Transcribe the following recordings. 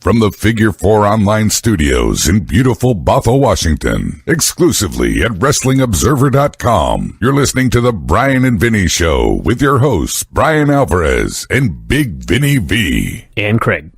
from the Figure 4 Online Studios in beautiful Bothell, Washington, exclusively at WrestlingObserver.com. You're listening to the Brian and Vinny Show with your hosts, Bryan Alvarez and Big Vinny V. And Craig.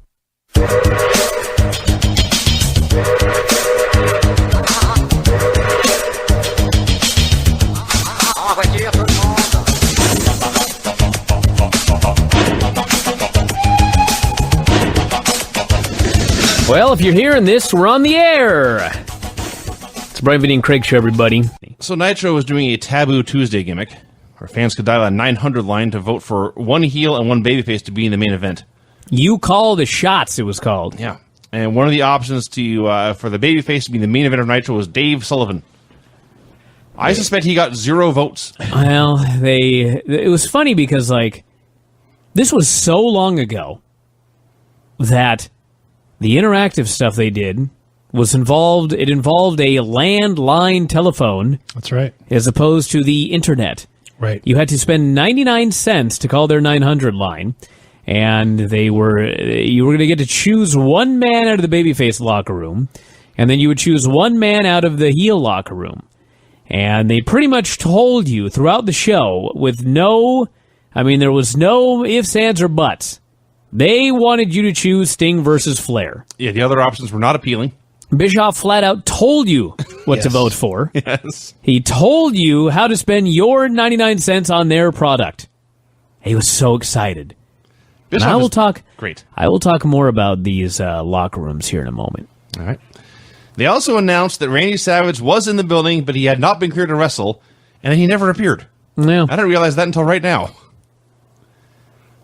Well, if you're hearing this, we're on the air. It's Brian, Vinny, and Craig Show, everybody. So Nitro was doing a Taboo Tuesday gimmick, where fans could dial a 900 line to vote for one heel and one babyface to be in the main event. You Call the Shots, it was called. Yeah. And one of the options to for the babyface to be in the main event of Nitro was Dave Sullivan. I suspect he got 0 votes. Well, it was funny because, like, this was so long ago that the interactive stuff they did involved a landline telephone. That's right. As opposed to the internet. Right. You had to spend 99 cents to call their 900 line, and you were going to get to choose one man out of the babyface locker room, and then you would choose one man out of the heel locker room. And they pretty much told you throughout the show with there was no ifs, ands, or buts. They wanted you to choose Sting versus Flair. Yeah, the other options were not appealing. Bischoff flat out told you what to vote for. Yes. He told you how to spend your 99 cents on their product. He was so excited. Bischoff I will talk more about these locker rooms here in a moment. All right. They also announced that Randy Savage was in the building, but he had not been cleared to wrestle, and he never appeared. No. I didn't realize that until right now.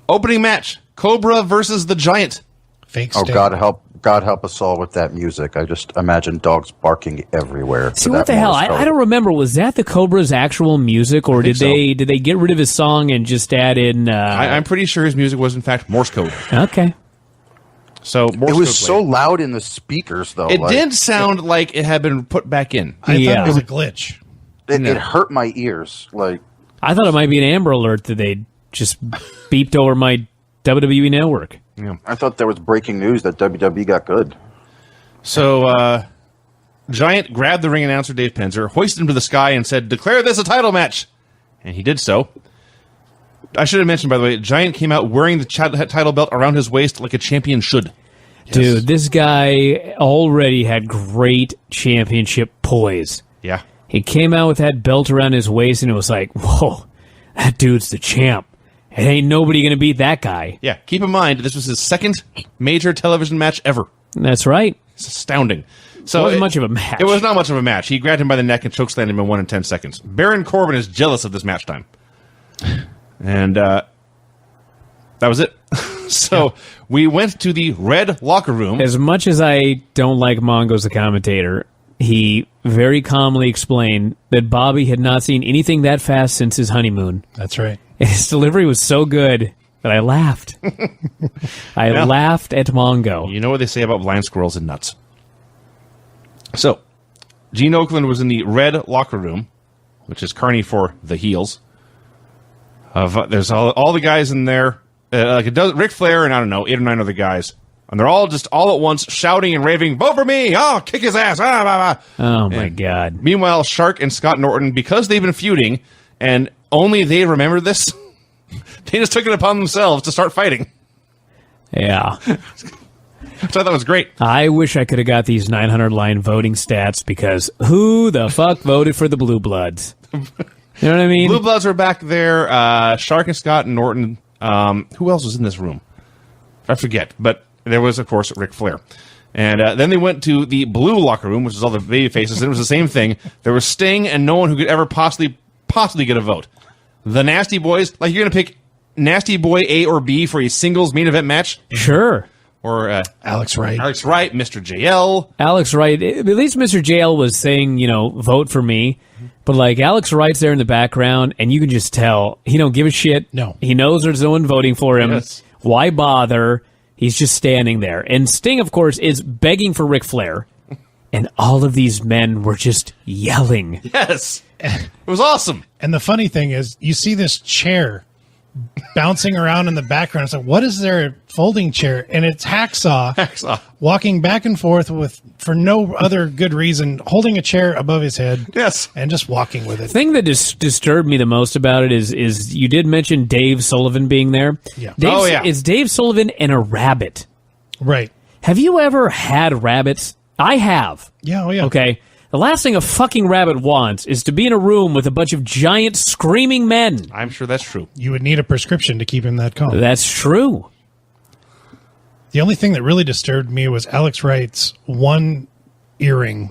Opening match, Cobra versus the Giant. Fake Oh, Sting. God help us all with that music. I just imagine dogs barking everywhere. See, what the hell? I don't remember. Was that the Cobra's actual music, or did they get rid of his song and just add in... I'm pretty sure his music was, in fact, Morse code. Okay. So Morse it was code so played. loud in the speakers, though. It did sound like it had been put back in. I thought it was a glitch. It hurt my ears. Like, I thought it might be an Amber Alert that they just beeped over my WWE network. Yeah. I thought there was breaking news that WWE got good. So Giant grabbed the ring announcer, Dave Penzer, hoisted him to the sky, and said, "Declare this a title match." And he did so. I should have mentioned, by the way, Giant came out wearing the title belt around his waist like a champion should. Dude, this guy already had great championship poise. Yeah. He came out with that belt around his waist, and it was like, whoa, that dude's the champ. It ain't nobody going to beat that guy. Yeah, keep in mind, this was his second major television match ever. That's right. It's astounding. So it wasn't much of a match. It was not much of a match. He grabbed him by the neck and chokeslammed him in 1 in 10 seconds. Baron Corbin is jealous of this match time. And that was it. So we went to the red locker room. As much as I don't like Mongo as the commentator, he very calmly explained that Bobby had not seen anything that fast since his honeymoon. That's right. His delivery was so good that I laughed. I laughed at Mongo. You know what they say about blind squirrels and nuts. So, Gene Oakland was in the red locker room, which is Carney for the heels. There's all the guys in there, Ric Flair and, I don't know, 8 or 9 other guys. And they're all just all at once shouting and raving, "Vote for me! Oh, kick his ass!" Oh, my God. Meanwhile, Shark and Scott Norton, because they've been feuding, and only they remember this, they just took it upon themselves to start fighting. Yeah. So I thought it was great. I wish I could have got these 900-line voting stats, because who the fuck voted for the Blue Bloods? You know what I mean? Blue Bloods were back there. Shark and Scott and Norton. Who else was in this room? I forget. But there was, of course, Ric Flair. And then they went to the blue locker room, which is all the baby faces, and it was the same thing. There was Sting and no one who could ever possibly get a vote. The Nasty Boys, like, you're going to pick Nasty Boy A or B for a singles main event match? Sure. Or Alex Wright. Alex Wright, Mr. JL. Alex Wright, at least Mr. JL was saying, vote for me. But, like, Alex Wright's there in the background, and you can just tell he don't give a shit. No. He knows there's no one voting for him. Yes. Why bother? He's just standing there. And Sting, of course, is begging for Ric Flair. And all of these men were just yelling. Yes. It was awesome. And the funny thing is, you see this chair bouncing around in the background. It's like, what is their folding chair? And it's Hacksaw walking back and forth for no other good reason, holding a chair above his head. Yes. And just walking with it. The thing that disturbed me the most about it is you did mention Dave Sullivan being there. Yeah. It's Dave Sullivan and a rabbit. Right. Have you ever had rabbits? I have. Yeah, oh yeah. Okay. The last thing a fucking rabbit wants is to be in a room with a bunch of giant screaming men. I'm sure that's true. You would need a prescription to keep him that calm. That's true. The only thing that really disturbed me was Alex Wright's one earring.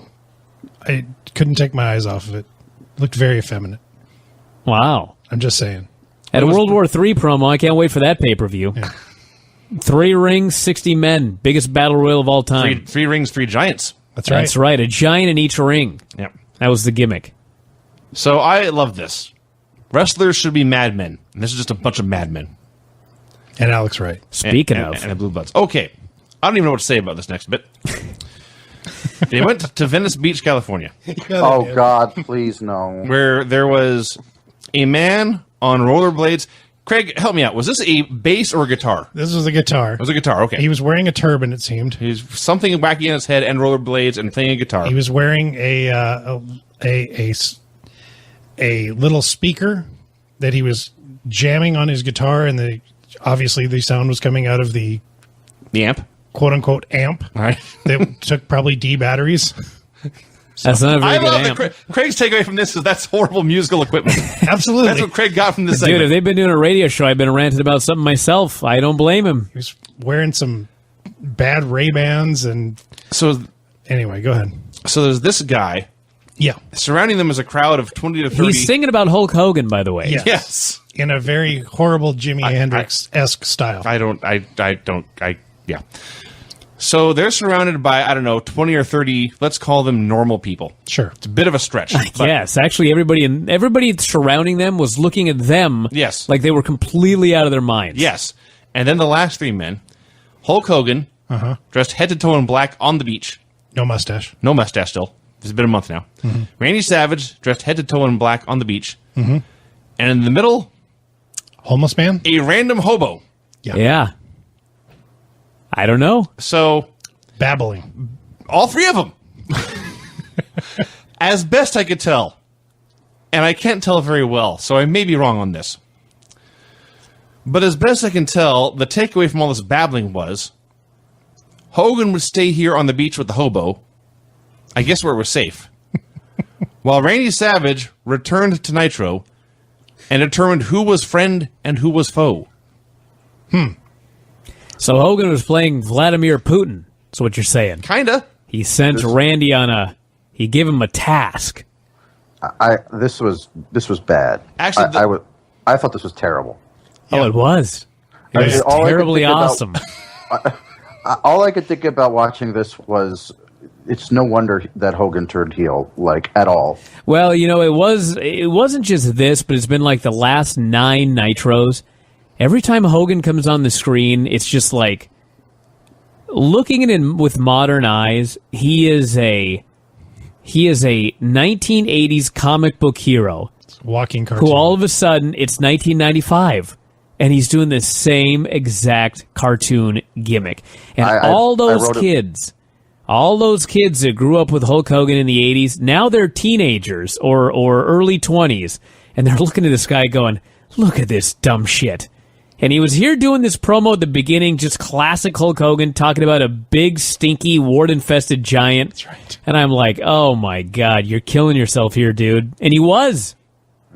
I couldn't take my eyes off of it. It looked very effeminate. Wow. I'm just saying. At a World War III promo, I can't wait for that pay-per-view. Yeah. 3 rings, 60 men. Biggest battle royal of all time. Three rings, 3 giants. That's right. That's right. A giant in each ring. Yeah. That was the gimmick. So I love this. Wrestlers should be madmen. And this is just a bunch of madmen. And Alex Wright. Speaking of. And the Blue Bloods. Okay. I don't even know what to say about this next bit. They went to Venice Beach, California, Oh, God, please, no. where there was a man on rollerblades. Craig, help me out. Was this a bass or a guitar? This was a guitar. It was a guitar, okay. He was wearing a turban, it seemed. He's something wacky on his head and rollerblades and playing a guitar. He was wearing a little speaker that he was jamming on his guitar, and obviously the sound was coming out of the The amp. quote unquote amp All right. that took probably D batteries. That's not a very I good love amp. that Craig's takeaway from this is that's horrible musical equipment. Absolutely. That's what Craig got from this Dude, segment. if they've been doing a radio show, I've been ranting about something myself. I don't blame him. He was wearing some bad Ray-Bans, and So anyway, go ahead. there's this guy. Yeah. Surrounding them is a crowd of 20 to 30. He's singing about Hulk Hogan, by the way. Yeah. Yes. In a very horrible Jimi Hendrix-esque style. Yeah. So they're surrounded by, 20 or 30, let's call them normal people. Sure. It's a bit of a stretch. but Yes, actually, everybody surrounding them was looking at them Yes. like they were completely out of their minds. Yes. And then the last 3 men, Hulk Hogan, dressed head to toe in black on the beach. No mustache. No mustache still. It's been a month now. Randy Savage, dressed head to toe in black on the beach. And in the middle, Homeless man? a random hobo. Yeah. I don't know. So Babbling. all 3 of them. As best I could tell. And I can't tell very well, so I may be wrong on this. But as best I can tell, the takeaway from all this babbling was Hogan would stay here on the beach with the hobo, I guess where it was safe, while Randy Savage returned to Nitro and determined who was friend and who was foe. So Hogan was playing Vladimir Putin. That's what you're saying. Kinda. He sent Randy he gave him a task. This was bad. Actually, I thought this was terrible. Oh, it was. It was All I could terribly think about- awesome. All I could think about watching this was, it's no wonder that Hogan turned heel, like, at all. Well, it wasn't just this, but it's been like the last 9 Nitros. Every time Hogan comes on the screen, it's just like looking at him with modern eyes. He is a 1980s comic book hero Walking cartoon. who all of a sudden it's 1995 and he's doing the same exact cartoon gimmick. And all those kids that grew up with Hulk Hogan in the 80s, now they're teenagers or early 20s, and they're looking at this guy going, look at this dumb shit. And he was here doing this promo at the beginning, just classic Hulk Hogan, talking about a big, stinky, wart-infested giant. That's right. And I'm like, oh my God, you're killing yourself here, dude. And he was.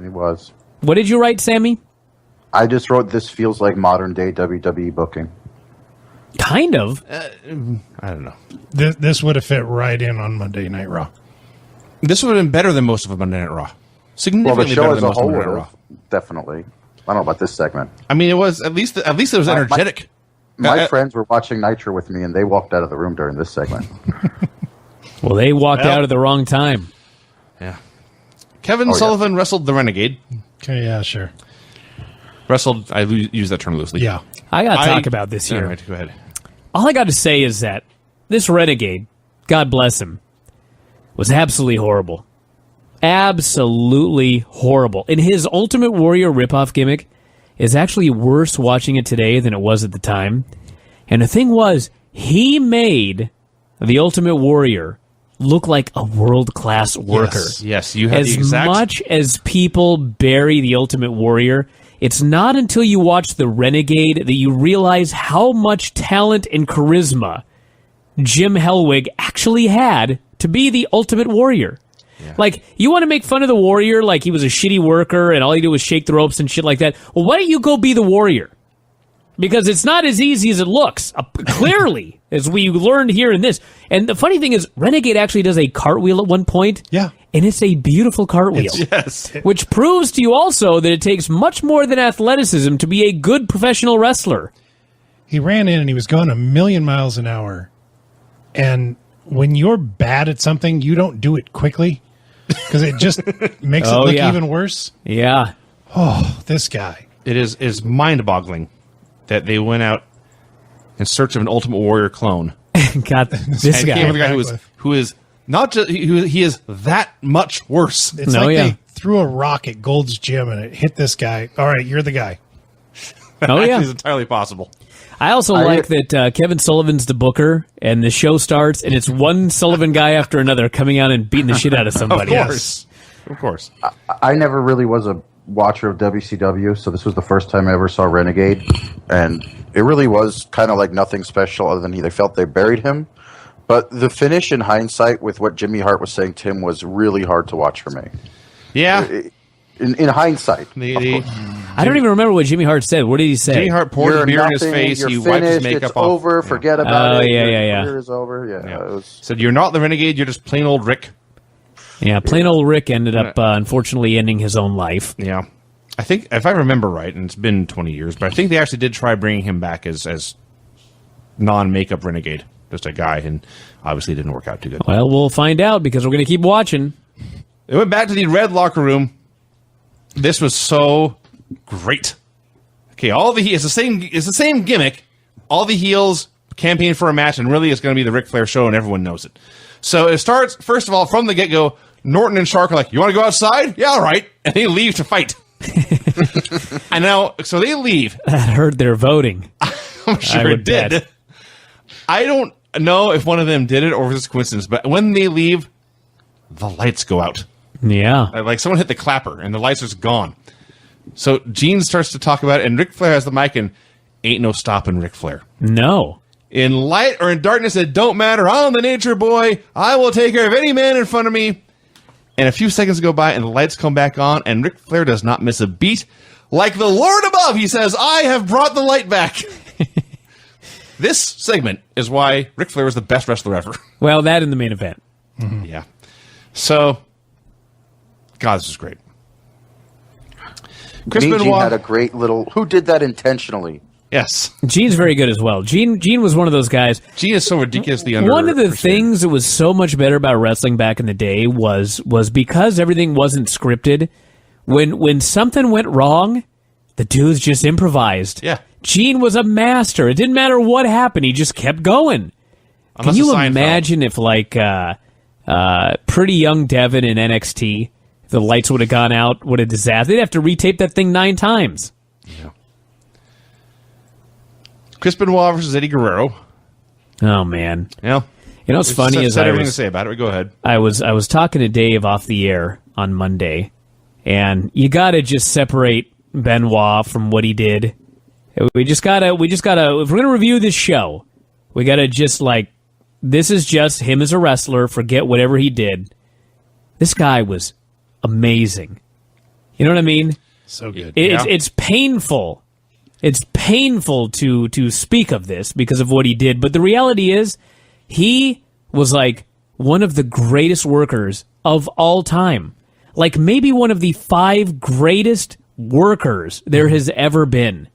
He was. What did you write, Sammy? I just wrote, this feels like modern-day WWE booking. Kind of. I don't know. This would have fit right in on Monday Night Raw. This would have been better than most of Monday Night Raw. Well, Significantly the show better as than a most of whole Monday would Night Raw. have, definitely. I don't know about this segment. I mean, it was at least it was energetic. My friends were watching Nitro with me, and they walked out of the room during this segment. Well, they walked out at the wrong time. Yeah. Kevin Sullivan wrestled the Renegade. Okay, yeah, sure. Wrestled, I use that term loosely. Yeah. I got to talk about this here. All right, go ahead. All I got to say is that this Renegade, God bless him, was absolutely horrible. Absolutely horrible. In his Ultimate Warrior ripoff gimmick, is actually worse watching it today than it was at the time. And the thing was, he made the Ultimate Warrior look like a world-class worker. Yes, you have as the exact... much as people bury the Ultimate Warrior, it's not until you watch the Renegade that you realize how much talent and charisma Jim Hellwig actually had to be the Ultimate Warrior. Yeah. Like, you want to make fun of the Warrior like he was a shitty worker and all he did was shake the ropes and shit like that. Well, why don't you go be the Warrior? Because it's not as easy as it looks, clearly, as we learned here in this. And the funny thing is, Renegade actually does a cartwheel at one point. Yeah. And it's a beautiful cartwheel. Yes. Which proves to you also that it takes much more than athleticism to be a good professional wrestler. He ran in and he was going 1,000,000 miles an hour. And when you're bad at something, you don't do it quickly because it just makes it look even worse. Yeah. Oh, this guy. It is mind-boggling that they went out in search of an Ultimate Warrior clone. Got this and guy. came with a guy who is not just he is that much worse. It's they threw a rock at Gold's Gym and it hit this guy. All right, you're the guy. Oh yeah, it's entirely possible. I also like that Kevin Sullivan's the booker, and the show starts, and it's one Sullivan guy after another coming out and beating the shit out of somebody. Of course. I never really was a watcher of WCW, so this was the first time I ever saw Renegade, and it really was kind of like nothing special other than they felt they buried him. But the finish, in hindsight, with what Jimmy Hart was saying to him, was really hard to watch for me. Yeah. In hindsight. I don't even remember what Jimmy Hart said. What did he say? Jimmy Hart poured beer in his face. He wiped his makeup it's off. over. Forget about it. Yeah. Your career is over. Yeah. Said, you're not the Renegade. You're just plain old Rick. Yeah, plain old Rick ended up, unfortunately, ending his own life. Yeah. I think, if I remember right, and it's been 20 years, but I think they actually did try bringing him back as non-makeup Renegade. Just a guy, and obviously it didn't work out too good. Well, we'll find out because we're going to keep watching. They went back to the red locker room. This was so great. Okay, it's the same gimmick. All the heels campaign for a match, and really it's going to be the Ric Flair show, and everyone knows it. So it starts, first of all, from the get-go, Norton and Shark are like, you want to go outside? Yeah, all right. And they leave to fight. And now, so they leave. That hurt their voting. I'm sure it did. Bet. I don't know if one of them did it or if it's a coincidence, but when they leave, the lights go out. Yeah. Like someone hit the clapper and the lights are just gone. So Gene starts to talk about it, and Ric Flair has the mic, and ain't no stopping Ric Flair. No. In light or in darkness, it don't matter. I'm the nature boy. I will take care of any man in front of me. And a few seconds go by, and the lights come back on, and Ric Flair does not miss a beat. Like the Lord above, he says, I have brought the light back. This segment is why Ric Flair is the best wrestler ever. Well, that in the main event. Mm-hmm. Yeah. So, God, this is great. Chris Benoit had a great little... Who did that intentionally? Yes. Gene's very good as well. Gene was one of those guys. Gene is so ridiculously under. One of the things that was so much better about wrestling back in the day was because everything wasn't scripted. When something went wrong, the dudes just improvised. Yeah. Gene was a master. It didn't matter what happened. He just kept going. Can you imagine if, like, Pretty Young Devin in NXT, if the lights would have gone out, what a disaster. They'd have to retape that thing 9 times. Yeah. Chris Benoit versus Eddie Guerrero. Oh, man. Yeah. You know what's funny is everything to say about it. Go ahead. I was talking to Dave off the air on Monday, and you got to just separate Benoit from what he did. We just gotta. If we're gonna review this show, we gotta just this is just him as a wrestler. Forget whatever he did. This guy was amazing. You know what I mean? So good. It's painful. It's painful to speak of this because of what he did, but the reality is, he was like one of the greatest workers of all time. Like maybe one of the 5 greatest workers there has ever been.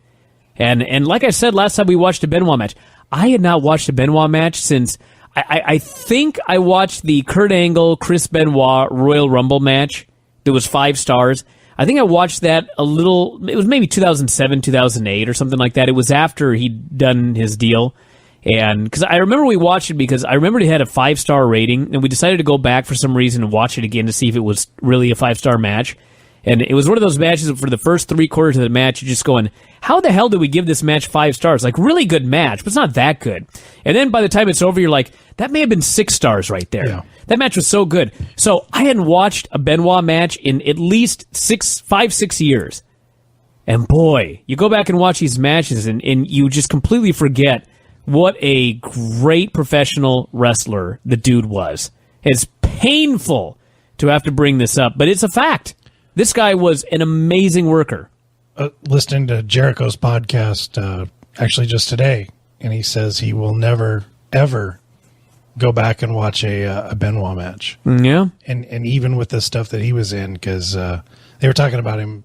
And like I said last time we watched a Benoit match, I had not watched a Benoit match since I think I watched the Kurt Angle, Chris Benoit Royal Rumble match that was 5 stars. I think I watched that it was maybe 2007, 2008 or something like that. It was after he'd done his deal. And because I remember we watched it because I remembered it had a 5-star rating, and we decided to go back for some reason and watch it again to see if it was really a 5-star match. And it was one of those matches for the first 3/4 of the match, you're just going, how the hell did we give this match 5 stars? Like, really good match, but it's not that good. And then by the time it's over, you're like, that may have been 6 stars right there. Yeah. That match was so good. So I hadn't watched a Benoit match in at least 5-6 years. And boy, you go back and watch these matches and you just completely forget what a great professional wrestler the dude was. It's painful to have to bring this up, but it's a fact. This guy was an amazing worker. Listening to Jericho's podcast actually just today, and he says he will never, ever go back and watch a Benoit match. Yeah. And even with the stuff that he was in, because they were talking about him,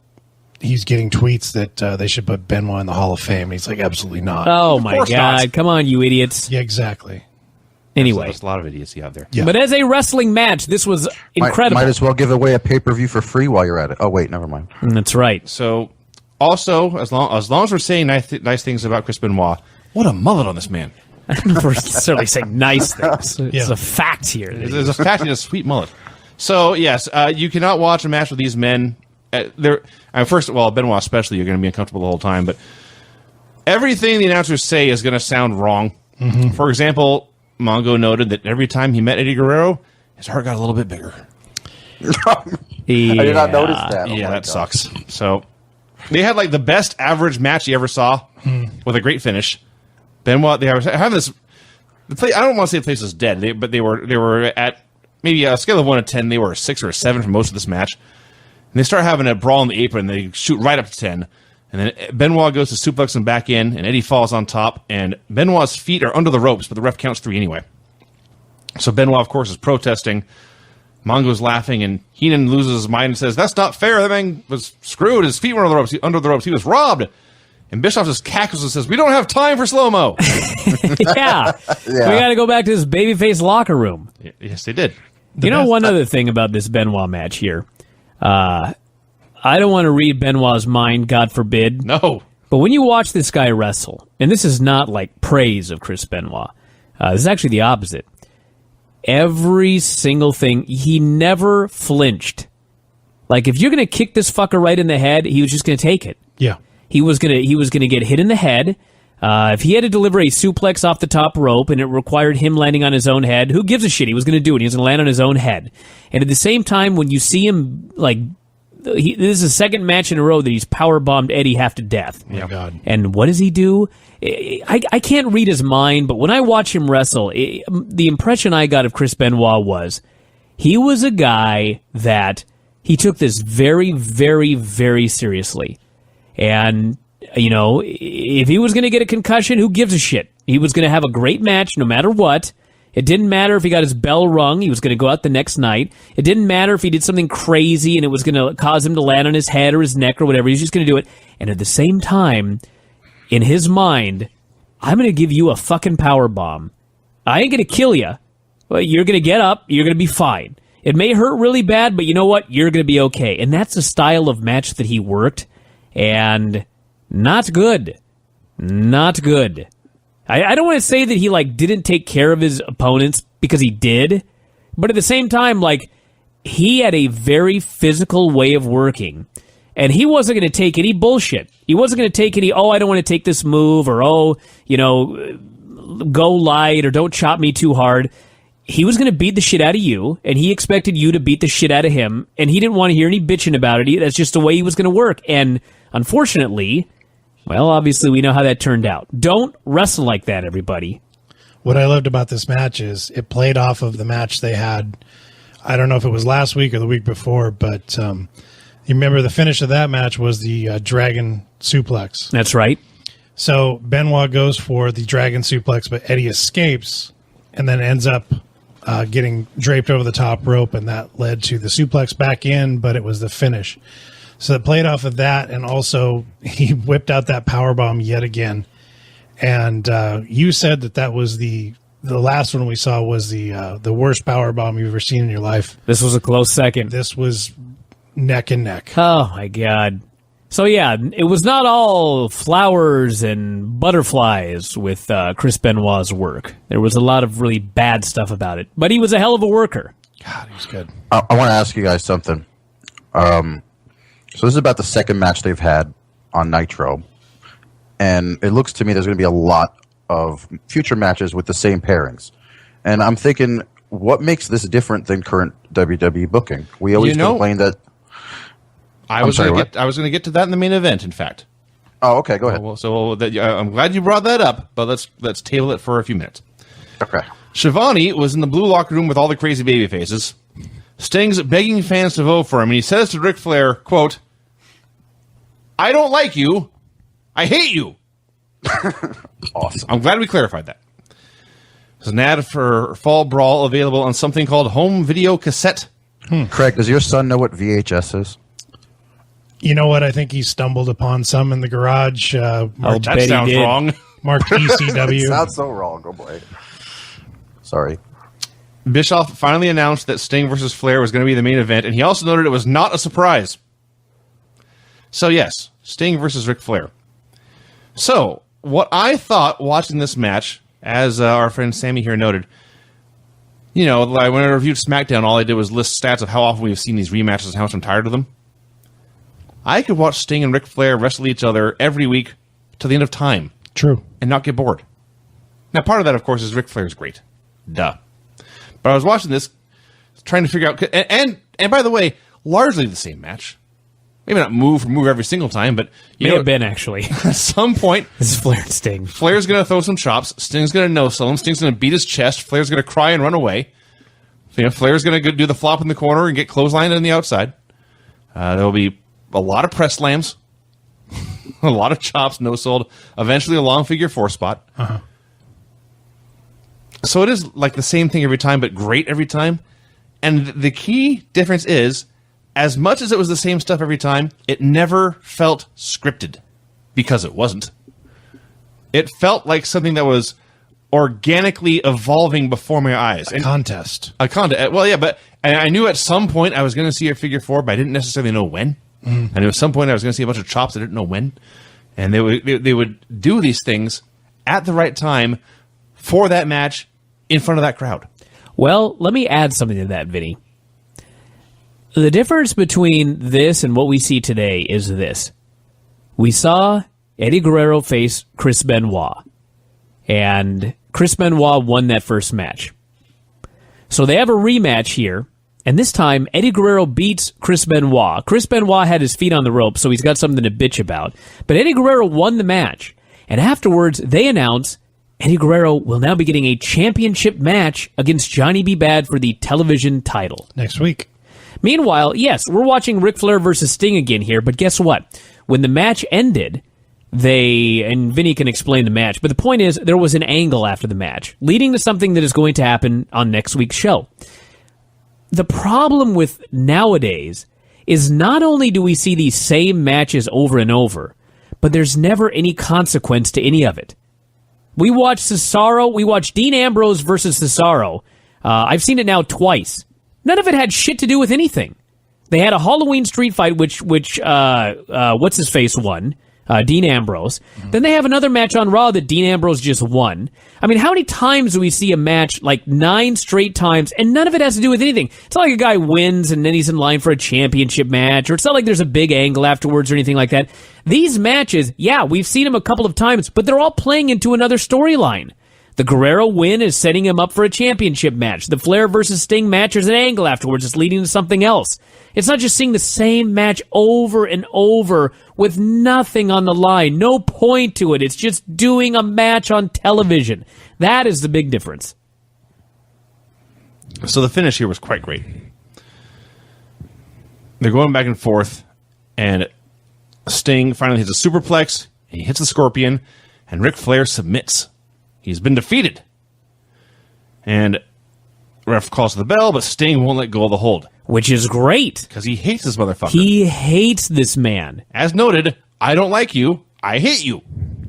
he's getting tweets that they should put Benoit in the Hall of Fame. And he's like, absolutely not. Oh, my course God. not. Come on, you idiots. Yeah, exactly. Anyway. There's a lot of idiots out there. Yeah. But as a wrestling match, this was incredible. Might as well give away a pay-per-view for free while you're at it. Oh, wait, never mind. That's right. So, also, as long as we're saying nice things about Chris Benoit, what a mullet on this man. I don't know if we're necessarily saying nice things. It's Yeah. a fact here. There's a fact in a sweet mullet. So, yes, you cannot watch a match with these men. First of all, Benoit especially, you're going to be uncomfortable the whole time, but everything the announcers say is going to sound wrong. Mm-hmm. For example, Mongo noted that every time he met Eddie Guerrero, his heart got a little bit bigger. I did not notice that. Yeah, that sucks. So they had like the best average match you ever saw with a great finish. Benoit, they have this. The place, I don't want to say the place is dead, but they were at maybe a scale of 1 to 10. They were a 6 or a 7 for most of this match. And they start having a brawl in the apron. They shoot right up to 10. And then Benoit goes to suplex him back in, and Eddie falls on top. And Benoit's feet are under the ropes, but the ref counts 3 anyway. So Benoit, of course, is protesting. Mongo's laughing, and Heenan loses his mind and says, "That's not fair. That man was screwed. His feet were under the ropes. He was robbed." And Bischoff just cackles and says, "We don't have time for slow-mo." Yeah. We got to go back to this babyface locker room. Yes, they did. One other thing about this Benoit match here. I don't want to read Benoit's mind, God forbid. No. But when you watch this guy wrestle, and this is not like praise of Chris Benoit, this is actually the opposite. Every single thing, he never flinched. Like, if you're going to kick this fucker right in the head, he was just going to take it. Yeah. He was gonna get hit in the head. If he had to deliver a suplex off the top rope and it required him landing on his own head, who gives a shit? He was going to do it. He was going to land on his own head. And at the same time, when you see him, like, this is the second match in a row that he's powerbombed Eddie half to death. Oh, my God. And what does he do? I can't read his mind, but when I watch him wrestle, the impression I got of Chris Benoit was he was a guy that he took this very, very, very seriously. And, if he was going to get a concussion, who gives a shit? He was going to have a great match no matter what. It didn't matter if he got his bell rung. He was going to go out the next night. It didn't matter if he did something crazy and it was going to cause him to land on his head or his neck or whatever. He's just going to do it. And at the same time, in his mind, I'm going to give you a fucking power bomb. I ain't going to kill you. But you're going to get up. You're going to be fine. It may hurt really bad, but you know what? You're going to be okay. And that's the style of match that he worked. And not good. Not good. I don't want to say that he, didn't take care of his opponents, because he did. But at the same time, he had a very physical way of working. And he wasn't going to take any bullshit. He wasn't going to take any, I don't want to take this move, or, go light, or don't chop me too hard. He was going to beat the shit out of you, and he expected you to beat the shit out of him, and he didn't want to hear any bitching about it. That's just the way he was going to work. And unfortunately, well, obviously we know how that turned out. Don't wrestle like that, everybody. What I loved about this match is it played off of the match they had. I don't know if it was last week or the week before, but you remember the finish of that match was the Dragon Suplex. That's right. So Benoit goes for the Dragon Suplex, but Eddie escapes and then ends up getting draped over the top rope, and that led to the suplex back in, but it was the finish. So it played off of that, and also he whipped out that powerbomb yet again. And you said that was the last one we saw was the worst powerbomb you've ever seen in your life. This was a close second. This was neck and neck. Oh, my God. So, yeah, it was not all flowers and butterflies with Chris Benoit's work. There was a lot of really bad stuff about it. But he was a hell of a worker. God, he was good. I want to ask you guys something. So this is about the second match they've had on Nitro. And it looks to me there's going to be a lot of future matches with the same pairings. And I'm thinking, what makes this different than current WWE booking? We always complain that... I was going to get to that in the main event, in fact. Oh, okay, go ahead. I'm glad you brought that up, but let's table it for a few minutes. Okay. Shivani was in the blue locker room with all the crazy baby faces. Sting's begging fans to vote for him, and he says to Ric Flair, quote, "I don't like you. I hate you." Awesome. I'm glad we clarified that. There's an ad for Fall Brawl available on something called Home Video Cassette. Craig, does your son know what VHS is? You know what? I think he stumbled upon some in the garage. That sounds wrong. Marked ECW. Sounds so wrong. Oh, boy. Sorry. Bischoff finally announced that Sting versus Flair was going to be the main event, and he also noted it was not a surprise. So, yes, Sting versus Ric Flair. So, what I thought watching this match, as our friend Sammy here noted, when I reviewed SmackDown, all I did was list stats of how often we've seen these rematches and how much I'm tired of them. I could watch Sting and Ric Flair wrestle each other every week to the end of time. True. And not get bored. Now, part of that, of course, is Ric Flair's great. Duh. But I was watching this, trying to figure out... And by the way, largely the same match. Maybe not move every single time, but... May have been, actually. At some point... This is Flair and Sting. Flair's going to throw some chops. Sting's going to no-sell him. Sting's going to beat his chest. Flair's going to cry and run away. Flair's going to do the flop in the corner and get clotheslined on the outside. There'll be a lot of press slams. A lot of chops, no-sold. Eventually a long figure four spot. Uh-huh. So it is like the same thing every time, but great every time. And the key difference is, as much as it was the same stuff every time, it never felt scripted. Because it wasn't. It felt like something that was organically evolving before my eyes. A contest. Well, yeah, but I knew at some point I was going to see a figure four, but I didn't necessarily know when. Mm. I knew at some point I was going to see a bunch of chops. I didn't know when. And they would do these things at the right time for that match in front of that crowd. Well, let me add something to that, Vinny. The difference between this and what we see today is this. We saw Eddie Guerrero face Chris Benoit, and Chris Benoit won that first match. So they have a rematch here, and this time Eddie Guerrero beats Chris Benoit. Chris Benoit had his feet on the rope, so he's got something to bitch about. But Eddie Guerrero won the match, and afterwards they announce Eddie Guerrero will now be getting a championship match against Johnny B. Bad for the television title. Next week. Meanwhile, yes, we're watching Ric Flair versus Sting again here, but guess what? When the match ended, and Vinny can explain the match, but the point is there was an angle after the match, leading to something that is going to happen on next week's show. The problem with nowadays is not only do we see these same matches over and over, but there's never any consequence to any of it. We watched Dean Ambrose versus Cesaro. I've seen it now twice. None of it had shit to do with anything. They had a Halloween street fight, which what's his face won, Dean Ambrose. Mm-hmm. Then they have another match on Raw that Dean Ambrose just won. I mean, how many times do we see a match like 9 straight times, and none of it has to do with anything? It's not like a guy wins and then he's in line for a championship match, or it's not like there's a big angle afterwards or anything like that. These matches, yeah, we've seen them a couple of times, but they're all playing into another storyline. The Guerrero win is setting him up for a championship match. The Flair versus Sting match, there's an angle afterwards. It's leading to something else. It's not just seeing the same match over and over with nothing on the line, no point to it. It's just doing a match on television. That is the big difference. So the finish here was quite great. They're going back and forth, and Sting finally hits a superplex, and he hits the Scorpion, and Ric Flair submits. He's been defeated. And ref calls the bell, but Sting won't let go of the hold. Which is great. Because he hates this motherfucker. He hates this man. As noted, I don't like you, I hate you.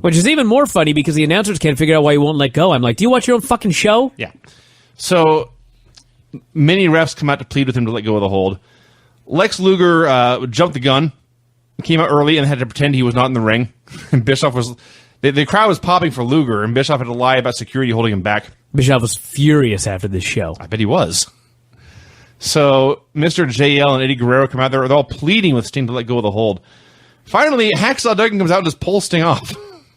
Which is even more funny because the announcers can't figure out why he won't let go. I'm like, do you watch your own fucking show? Yeah. So, many refs come out to plead with him to let go of the hold. Lex Luger jumped the gun, came out early, and had to pretend he was not in the ring. And Bischoff was... The crowd was popping for Luger, and Bischoff had to lie about security holding him back. Bischoff was furious after this show. I bet he was. So Mr. JL and Eddie Guerrero come out there. They're all pleading with Sting to let go of the hold. Finally, Hacksaw Duggan comes out and just pulls Sting off.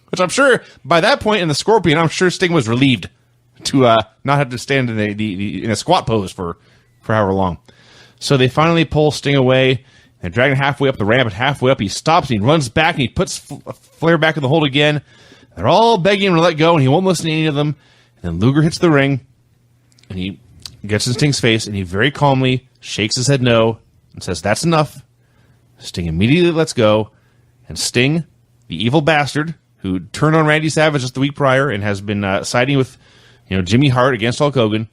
Which I'm sure, by that point in the Scorpion, I'm sure Sting was relieved to not have to stand in a squat pose for however long. So they finally pull Sting away. They're dragging halfway up the ramp, and halfway up he stops and he runs back and he puts Flair back in the hold again. They're all begging him to let go, and he won't listen to any of them. And then Luger hits the ring, and he gets in Sting's face, and he very calmly shakes his head no and says, "That's enough." Sting immediately lets go, and Sting, the evil bastard who turned on Randy Savage just the week prior and has been siding with Jimmy Hart against Hulk Hogan,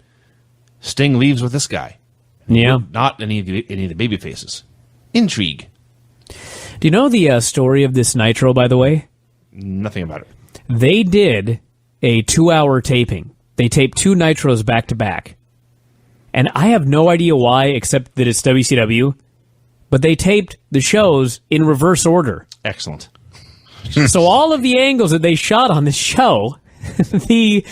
Sting leaves with this guy. Yeah. Not any of the baby faces. Intrigue. Do you know the story of this Nitro, by the way? Nothing about it. They did a 2-hour taping. They taped 2 Nitros back to back. And I have no idea why, except that it's WCW. But they taped the shows in reverse order. Excellent. So all of the angles that they shot on this show, they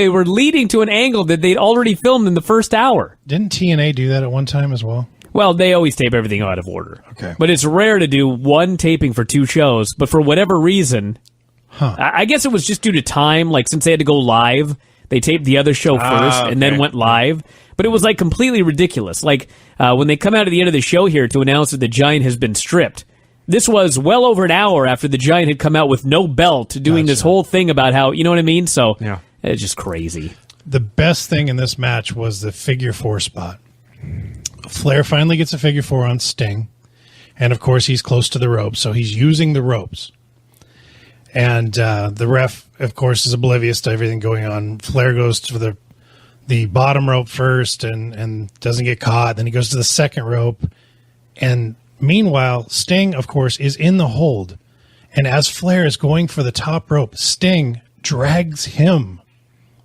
were leading to an angle that they'd already filmed in the first hour. Didn't TNA do that at one time as well? Well, they always tape everything out of order. Okay. But it's rare to do one taping for 2 shows. But for whatever reason, I guess it was just due to time. Like, since they had to go live, they taped the other show first and then went live. But it was, like, completely ridiculous. Like, when they come out at the end of the show here to announce that the Giant has been stripped, this was well over an hour after the Giant had come out with no belt doing this whole thing about how, you know what I mean? So, it's just crazy. The best thing in this match was the figure 4 spot. Flair finally gets a figure 4 on Sting. And, of course, he's close to the ropes, so he's using the ropes. And the ref, of course, is oblivious to everything going on. Flair goes to the bottom rope first and doesn't get caught. Then he goes to the second rope. And meanwhile, Sting, of course, is in the hold. And as Flair is going for the top rope, Sting drags him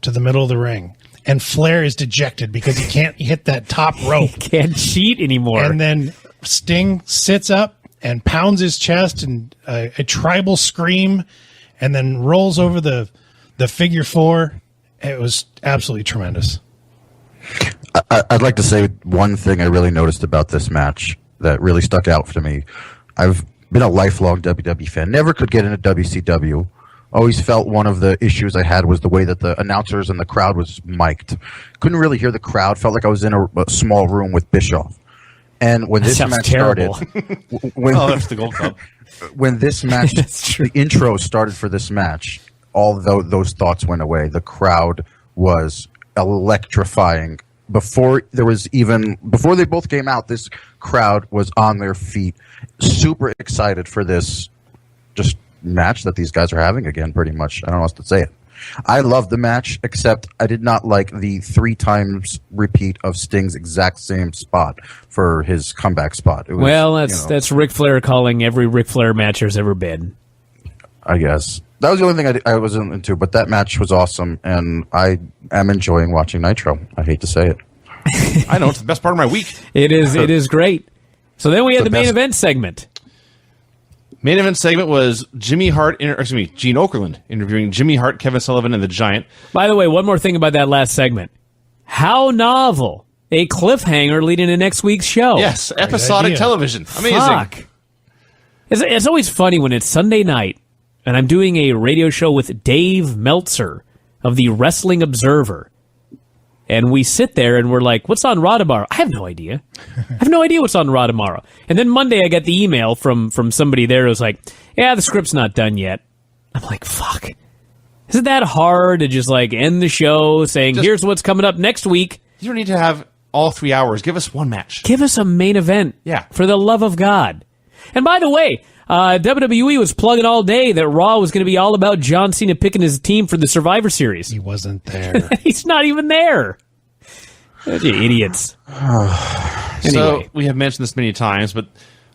to the middle of the ring. And Flair is dejected because he can't hit that top rope. He can't cheat anymore. And then Sting sits up and pounds his chest and a tribal scream, and then rolls over the figure 4. It was absolutely tremendous. I'd like to say one thing I really noticed about this match that really stuck out to me. I've been a lifelong WWE fan. Never could get into WCW. Always felt one of the issues I had was the way that the announcers and the crowd was mic'd. Couldn't really hear the crowd. Felt like I was in a small room with Bischoff. And when this match started, that's the Gold Club. When this match, the intro started for this match, all those thoughts went away. The crowd was electrifying. Before they both came out, this crowd was on their feet, super excited for this just match that these guys are having again, pretty much. I don't know how else to say it. I loved the match, except I did not like the 3 times repeat of Sting's exact same spot for his comeback spot. It was, that's Ric Flair calling every Ric Flair match there's ever been. I guess. That was the only thing I wasn't into, but that match was awesome, and I am enjoying watching Nitro. I hate to say it. I know, it's the best part of my week. It is great. So then we had the main event segment. Main event segment was Gene Okerlund interviewing Jimmy Hart, Kevin Sullivan, and the Giant. By the way, one more thing about that last segment. How novel. A cliffhanger leading to next week's show. Yes, episodic television. Amazing. Fuck. It's always funny when it's Sunday night and I'm doing a radio show with Dave Meltzer of the Wrestling Observer. And we sit there and we're like, what's on Raw tomorrow? I have no idea. I have no idea what's on Raw tomorrow. And then Monday I get the email from somebody there who was like, yeah, the script's not done yet. I'm like, fuck. Is it that hard to just like end the show saying, here's what's coming up next week? You don't need to have all 3 hours. Give us one match. Give us a main event. Yeah. For the love of God. And by the way, WWE was plugging all day that Raw was going to be all about John Cena picking his team for the Survivor Series. He wasn't there. He's not even there. You idiots. Anyway. So, we have mentioned this many times, but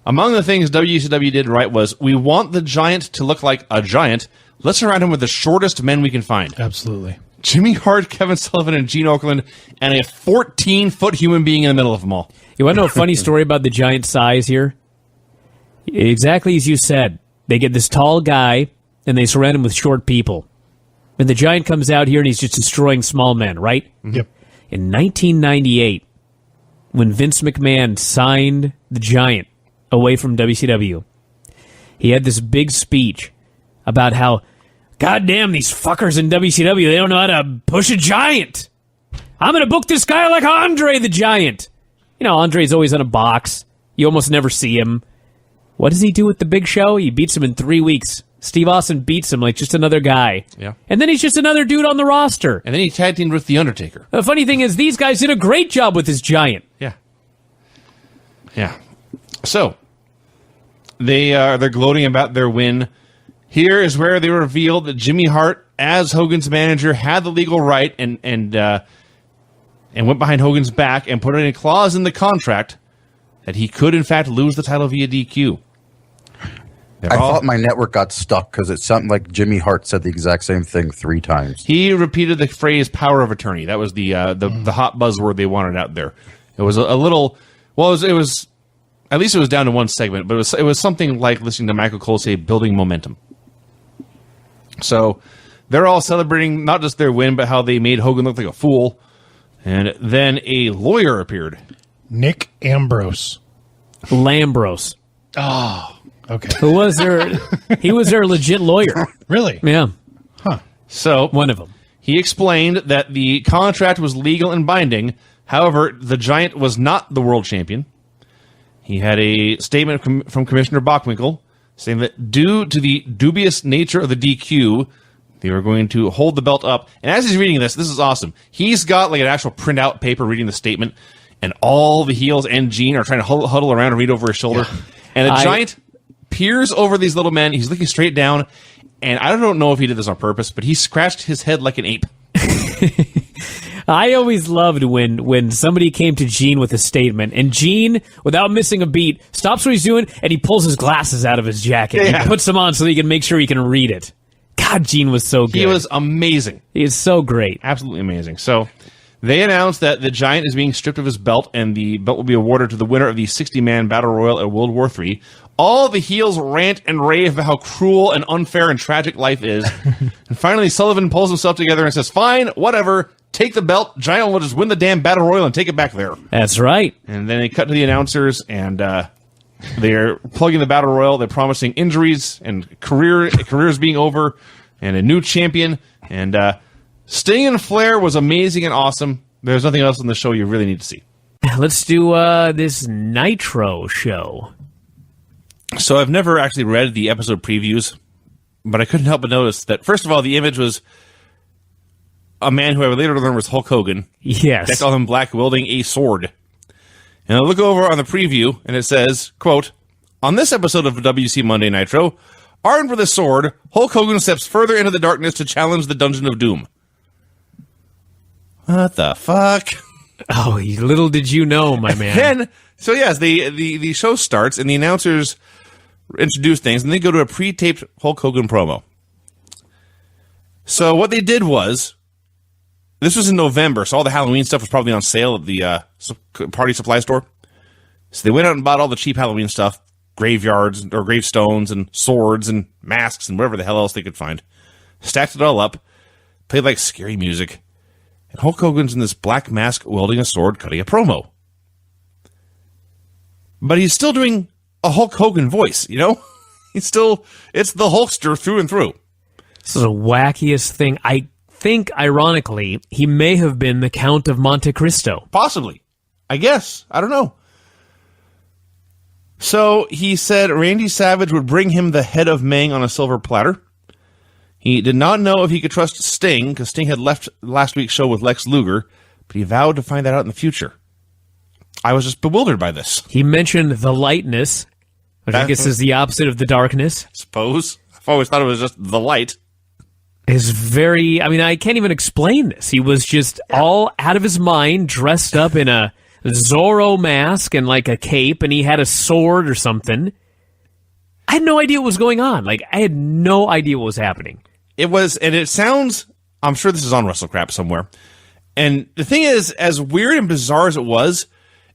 among the things WCW did right was, we want the Giant to look like a giant. Let's surround him with the shortest men we can find. Absolutely. Jimmy Hart, Kevin Sullivan, and Gene Okerlund, and a 14-foot human being in the middle of them all. You want to know a funny story about the Giant size here? Exactly as you said. They get this tall guy, and they surround him with short people. And the Giant comes out here, and he's just destroying small men, right? Yep. In 1998, when Vince McMahon signed the Giant away from WCW. He had this big speech about how, goddamn, these fuckers in WCW, they don't know how to push a giant. I'm going to book this guy like Andre the Giant. You know, Andre's always on a box. You almost never see him. What does he do with the Big Show? He beats him in 3 weeks. Steve Austin beats him like just another guy. Yeah. And then he's just another dude on the roster. And then he tag teamed with The Undertaker. The funny thing is, these guys did a great job with this Giant. Yeah. Yeah. So, they're gloating about their win. Here is where they revealed that Jimmy Hart, as Hogan's manager, had the legal right and went behind Hogan's back and put in a clause in the contract that he could, in fact, lose the title via DQ. I thought my network got stuck because it sounded like Jimmy Hart said the exact same thing 3 times. He repeated the phrase "power of attorney." That was the hot buzzword they wanted out there. It was a little. Well, it was at least it was down to one segment, but it was something like listening to Michael Cole say "building momentum." So they're all celebrating not just their win, but how they made Hogan look like a fool. And then a lawyer appeared. Nick Ambrose. Lambros. Oh, okay. Who was their? He was their legit lawyer. Really? Yeah, So one of them. he explained that the contract was legal and binding. However, the Giant was not the world champion. He had a statement from Commissioner Bockwinkel saying that due to the dubious nature of the DQ, they were going to hold the belt up. And as he's reading this is awesome. He's got like an actual printout paper reading the statement, and all the heels and Gene are trying to huddle around and read over his shoulder. Yeah. And the Giant peers over these little men. He's looking straight down, and I don't know if he did this on purpose, but he scratched his head like an ape. I always loved when somebody came to Gene with a statement, and Gene, without missing a beat, stops what he's doing, and he pulls his glasses out of his jacket. Yeah. He puts them on so he can make sure he can read it. God, Gene was so good. He was amazing. He is so great. Absolutely amazing. So they announced that the Giant is being stripped of his belt, and the belt will be awarded to the winner of the 60-man Battle Royal at World War III. All the heels rant and rave about how cruel and unfair and tragic life is. And finally, Sullivan pulls himself together and says, fine, whatever, take the belt. Giant will just win the damn Battle Royal and take it back there. That's right. And then they cut to the announcers, and they're plugging the Battle Royal. They're promising injuries and careers being over and a new champion. And Sting and Flair was amazing and awesome. There's nothing else on the show you really need to see. Let's do this Nitro show. So I've never actually read the episode previews, but I couldn't help but notice that, first of all, the image was a man who I would later learn was Hulk Hogan. Yes. Decked all in black, wielding a sword. And I look over on the preview, and it says, quote, on this episode of WC Monday Nitro, armed with a sword, Hulk Hogan steps further into the darkness to challenge the Dungeon of Doom. What the fuck? Oh, little did you know, my man. So yes, the show starts, and the announcers introduce things, and they go to a pre-taped Hulk Hogan promo. So what they did was, this was in November, so all the Halloween stuff was probably on sale at the party supply store. So they went out and bought all the cheap Halloween stuff, graveyards or gravestones and swords and masks and whatever the hell else they could find. Stacked it all up, played like scary music, and Hulk Hogan's in this black mask wielding a sword cutting a promo. But he's still doing a Hulk Hogan voice, you know? It's the Hulkster through and through. This is the wackiest thing. I think, ironically, he may have been the Count of Monte Cristo. Possibly. I guess. I don't know. So he said Randy Savage would bring him the head of Meng on a silver platter. He did not know if he could trust Sting, because Sting had left last week's show with Lex Luger, but he vowed to find that out in the future. I was just bewildered by this. He mentioned the lightness, which I guess is the opposite of the darkness. I suppose. I've always thought it was just the light. Is very, I can't even explain this. He was just all out of his mind, dressed up in a Zorro mask and like a cape, and he had a sword or something. I had no idea what was going on. Like, I had no idea what was happening. It was, and it sounds, I'm sure this is on WrestleCrap somewhere. And the thing is, as weird and bizarre as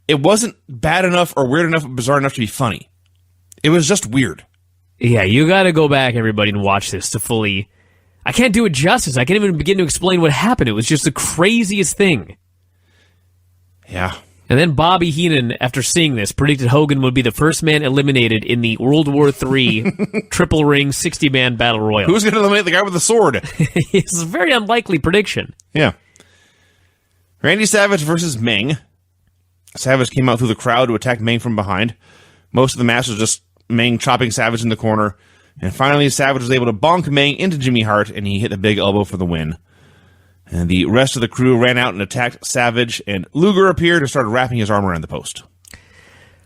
it wasn't bad enough or weird enough or bizarre enough to be funny. It was just weird. Yeah, you got to go back, everybody, and watch this to fully... I can't do it justice. I can't even begin to explain what happened. It was just the craziest thing. Yeah. And then Bobby Heenan, after seeing this, predicted Hogan would be the first man eliminated in the World War III triple ring 60-man battle royal. Who's going to eliminate the guy with the sword? It's a very unlikely prediction. Yeah. Randy Savage versus Meng. Savage came out through the crowd to attack Meng from behind. Most of the match was just Meng chopping Savage in the corner. And finally, Savage was able to bonk Meng into Jimmy Hart, and he hit the big elbow for the win. And the rest of the crew ran out and attacked Savage, and Luger appeared and started wrapping his arm around the post.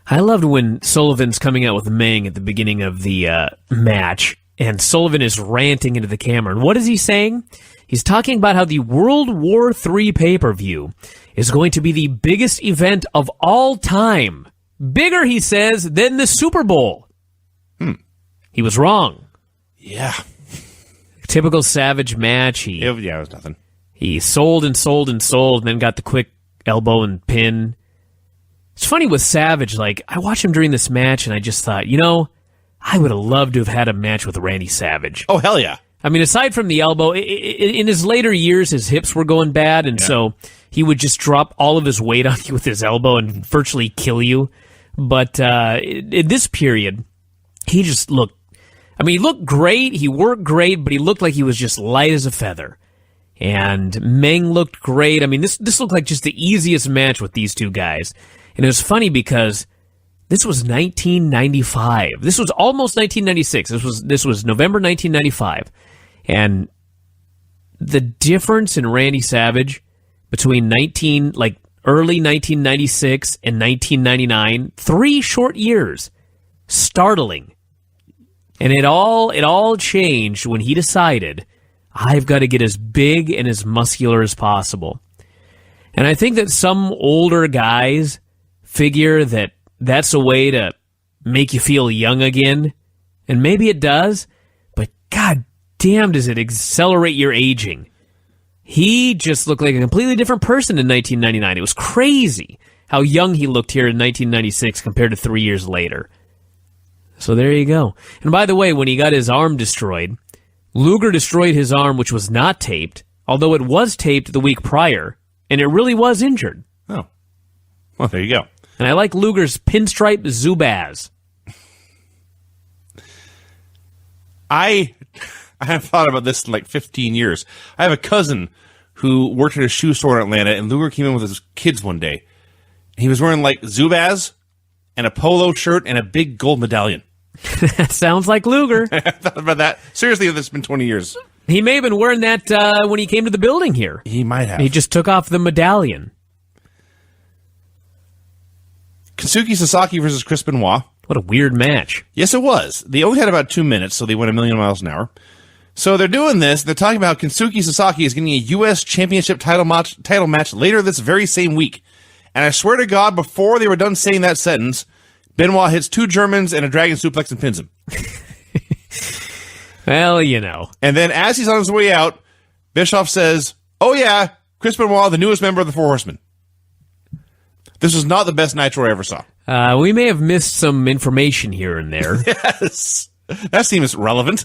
I loved when Sullivan's coming out with Meng at the beginning of the match, and Sullivan is ranting into the camera. And what is he saying? He's talking about how the World War III pay-per-view is going to be the biggest event of all time. Bigger, he says, than the Super Bowl. He was wrong. Yeah. Typical Savage match. Yeah, it was nothing. He sold and sold and sold, and then got the quick elbow and pin. It's funny with Savage, like, I watched him during this match, and I just thought, I would have loved to have had a match with Randy Savage. Oh, hell yeah. I mean, aside from the elbow, in his later years, his hips were going bad, and so he would just drop all of his weight on you with his elbow and virtually kill you. But in this period, he just looked, he looked great, he worked great, but he looked like he was just light as a feather. And Meng looked great. I mean, this looked like just the easiest match with these two guys. And it was funny because this was 1995. This was almost 1996. This was November 1995. And the difference in Randy Savage between early 1996 and 1999, 3 short years, startling. And it all changed when he decided, I've got to get as big and as muscular as possible. And I think that some older guys figure that that's a way to make you feel young again. And maybe it does, but god damn does it accelerate your aging. He just looked like a completely different person in 1999. It was crazy how young he looked here in 1996 compared to 3 years later. So there you go. And by the way, when he got his arm destroyed, Luger destroyed his arm, which was not taped, although it was taped the week prior, and it really was injured. Oh. Well, there you go. And I like Luger's pinstripe Zubaz. I have thought about this in 15 years. I have a cousin who worked at a shoe store in Atlanta, and Luger came in with his kids one day. He was wearing Zubaz and a polo shirt and a big gold medallion. That sounds like Luger. I thought about that. Seriously, it's been 20 years. He may have been wearing that when he came to the building here. He might have. He just took off the medallion. Kazuki Sasaki versus Chris Benoit. What a weird match. Yes, it was. They only had about 2 minutes, so they went 1,000,000 miles an hour. So they're doing this. They're talking about Kazuki Sasaki is getting a U.S. Championship title match later this very same week. And I swear to God, before they were done saying that sentence, Benoit hits 2 Germans and a dragon suplex and pins him. Well, And then as he's on his way out, Bischoff says, oh yeah, Chris Benoit, the newest member of the Four Horsemen. This was not the best Nitro I ever saw. We may have missed some information here and there. Yes. That seems relevant.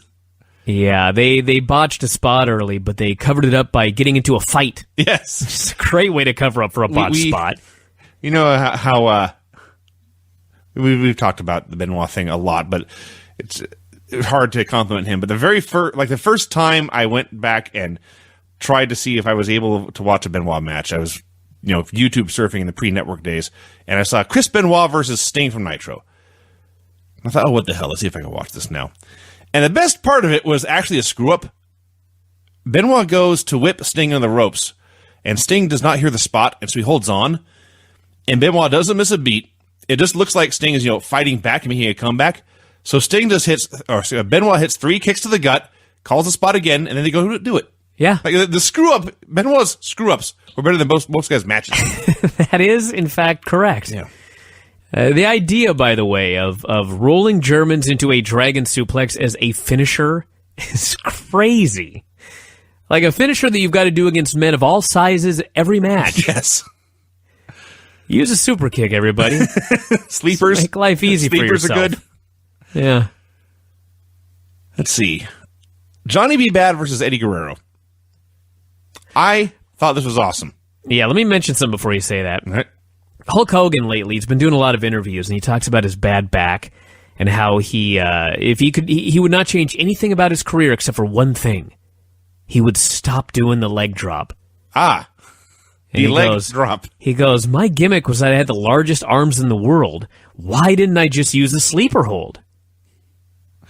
Yeah, they botched a spot early, but they covered it up by getting into a fight. Yes. It's a great way to cover up for a botched spot. You know how we've talked about the Benoit thing a lot, but it's hard to compliment him. But the first time I went back and tried to see if I was able to watch a Benoit match, I was YouTube surfing in the pre-network days, and I saw Chris Benoit versus Sting from Nitro. I thought, oh, what the hell? Let's see if I can watch this now. And the best part of it was actually a screw-up. Benoit goes to whip Sting on the ropes, and Sting does not hear the spot, and so he holds on. And Benoit doesn't miss a beat. It just looks like Sting is, fighting back and making a comeback. So Sting Benoit hits 3 kicks to the gut, calls the spot again, and then they go do it. Yeah. The screw-up, Benoit's screw-ups were better than most guys' matches. That is, in fact, correct. Yeah. The idea, by the way, of rolling Germans into a dragon suplex as a finisher is crazy. Like a finisher that you've got to do against men of all sizes every match. Yes. Use a super kick, everybody. Sleepers. Make life easy for yourself. Sleepers are good. Yeah. Let's see. Johnny B. Bad versus Eddie Guerrero. I thought this was awesome. Yeah, let me mention something before you say that. All right. Hulk Hogan lately, he's been doing a lot of interviews, and he talks about his bad back and how if he could, he would not change anything about his career except for one thing. He would stop doing the leg drop. Ah, And the leg drop. He goes, my gimmick was that I had the largest arms in the world. Why didn't I just use the sleeper hold?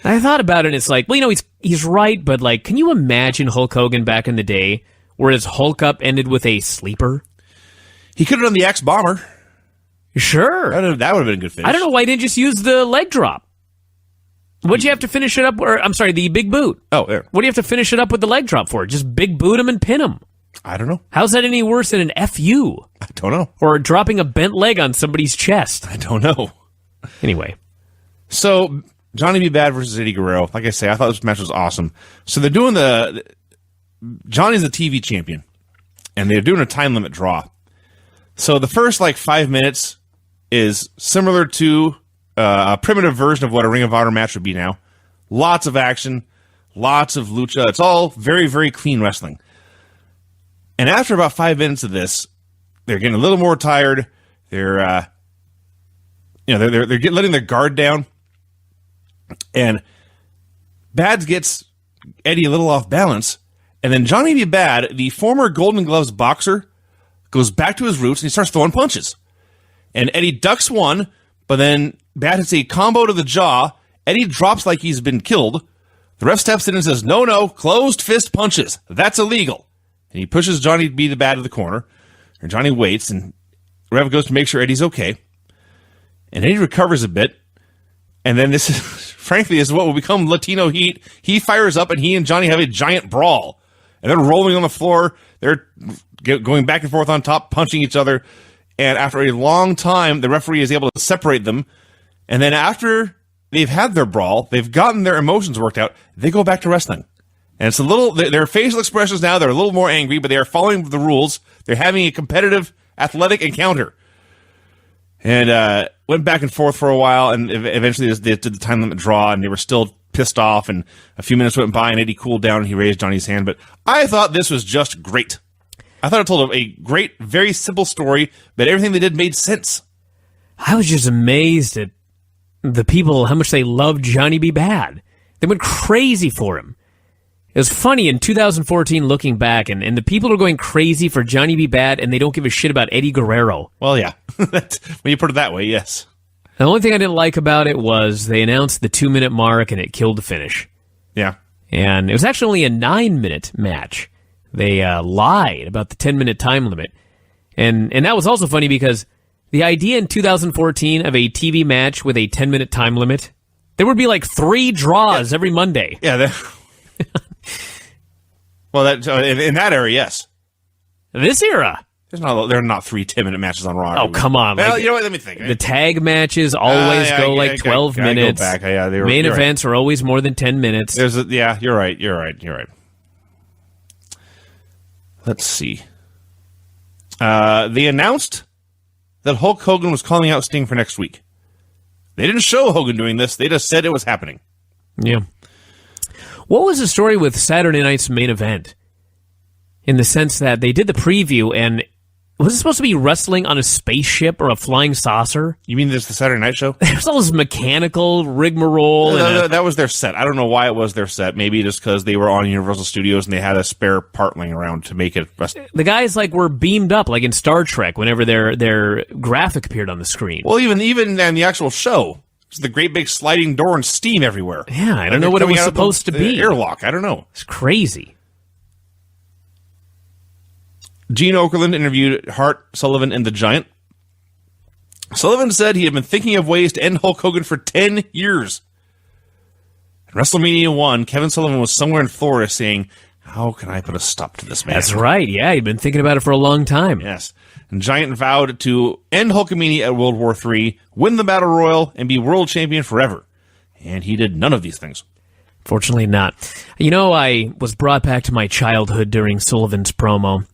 And I thought about it, and it's like, well, he's right, but like, can you imagine Hulk Hogan back in the day where his Hulk up ended with a sleeper? He could have done the X-Bomber. Sure. That would have been a good finish. I don't know why he didn't just use the leg drop. What'd you have to finish it up? Or I'm sorry, the big boot. Oh, there. What do you have to finish it up with the leg drop for? Just big boot him and pin him. I don't know. How's that any worse than an FU? I don't know. Or dropping a bent leg on somebody's chest? I don't know. Anyway. So, Johnny B. Bad versus Eddie Guerrero. Like I say, I thought this match was awesome. So they're doing Johnny's the TV champion, and they're doing a time limit draw. So the first 5 minutes is similar to a primitive version of what a Ring of Honor match would be now. Lots of action, lots of lucha. It's all very, very clean wrestling. And after about 5 minutes of this, they're getting a little more tired. They're letting their guard down, and Bad gets Eddie a little off balance, and then Johnny B. Bad, the former Golden Gloves boxer, goes back to his roots and he starts throwing punches. And Eddie ducks one, but then Bad hits a combo to the jaw. Eddie drops like he's been killed. The ref steps in and says, no, closed fist punches. That's illegal. And he pushes Johnny B. the Bad to the corner. And Johnny waits, and the ref goes to make sure Eddie's okay. And Eddie recovers a bit. And then this is, frankly, is what will become Latino Heat. He fires up, and he and Johnny have a giant brawl. And they're rolling on the floor. They're going back and forth on top, punching each other. And after a long time, the referee is able to separate them. And then after they've had their brawl, they've gotten their emotions worked out, they go back to wrestling. And it's a little, their facial expressions now, they're a little more angry, but they are following the rules. They're having a competitive athletic encounter. And went back and forth for a while, and eventually they did the time limit draw, and they were still pissed off, and a few minutes went by, and Eddie cooled down, and he raised Johnny's hand. But I thought this was just great. I thought it told a great, very simple story, but everything they did made sense. I was just amazed at the people, how much they loved Johnny B. Bad. They went crazy for him. It was funny in 2014 looking back, and the people are going crazy for Johnny B. Bad, and they don't give a shit about Eddie Guerrero. Well, yeah. When you put it that way, yes. The only thing I didn't like about it was they announced the 2-minute mark, and it killed the finish. Yeah. And it was actually only a 9-minute match. They lied about the 10-minute time limit. And that was also funny because the idea in 2014 of a TV match with a 10-minute time limit, there would be 3 draws every Monday. Yeah. Well, in that era, yes. This era. There are not 3 10-minute matches on Raw. Oh, come on. Well, you know what? Let me think. The tag matches always 12 minutes. Go back. Yeah, Main events are always more than 10 minutes. You're right. Let's see. They announced that Hulk Hogan was calling out Sting for next week. They didn't show Hogan doing this. They just said it was happening. Yeah. What was the story with Saturday night's main event? In the sense that they did the preview, and was it supposed to be wrestling on a spaceship or a flying saucer? You mean there's the Saturday night show? There's all this mechanical rigmarole. That was their set. I don't know why it was their set. Maybe just because they were on Universal Studios and they had a spare part laying around to make it. The guys were beamed up like in Star Trek whenever their graphic appeared on the screen. Well, even in the actual show. It's the great big sliding door and steam everywhere. Yeah, I don't know what it was supposed to be. Airlock, I don't know. It's crazy. Gene Okerlund interviewed Hart, Sullivan, and the Giant. Sullivan said he had been thinking of ways to end Hulk Hogan for 10 years. At WrestleMania 1, Kevin Sullivan was somewhere in Florida saying, how can I put a stop to this man? That's right, yeah, he'd been thinking about it for a long time. Yes. And Giant vowed to end Hulkamania at World War III, win the Battle Royal, and be world champion forever. And he did none of these things. Fortunately not. I was brought back to my childhood during Sullivan's promo,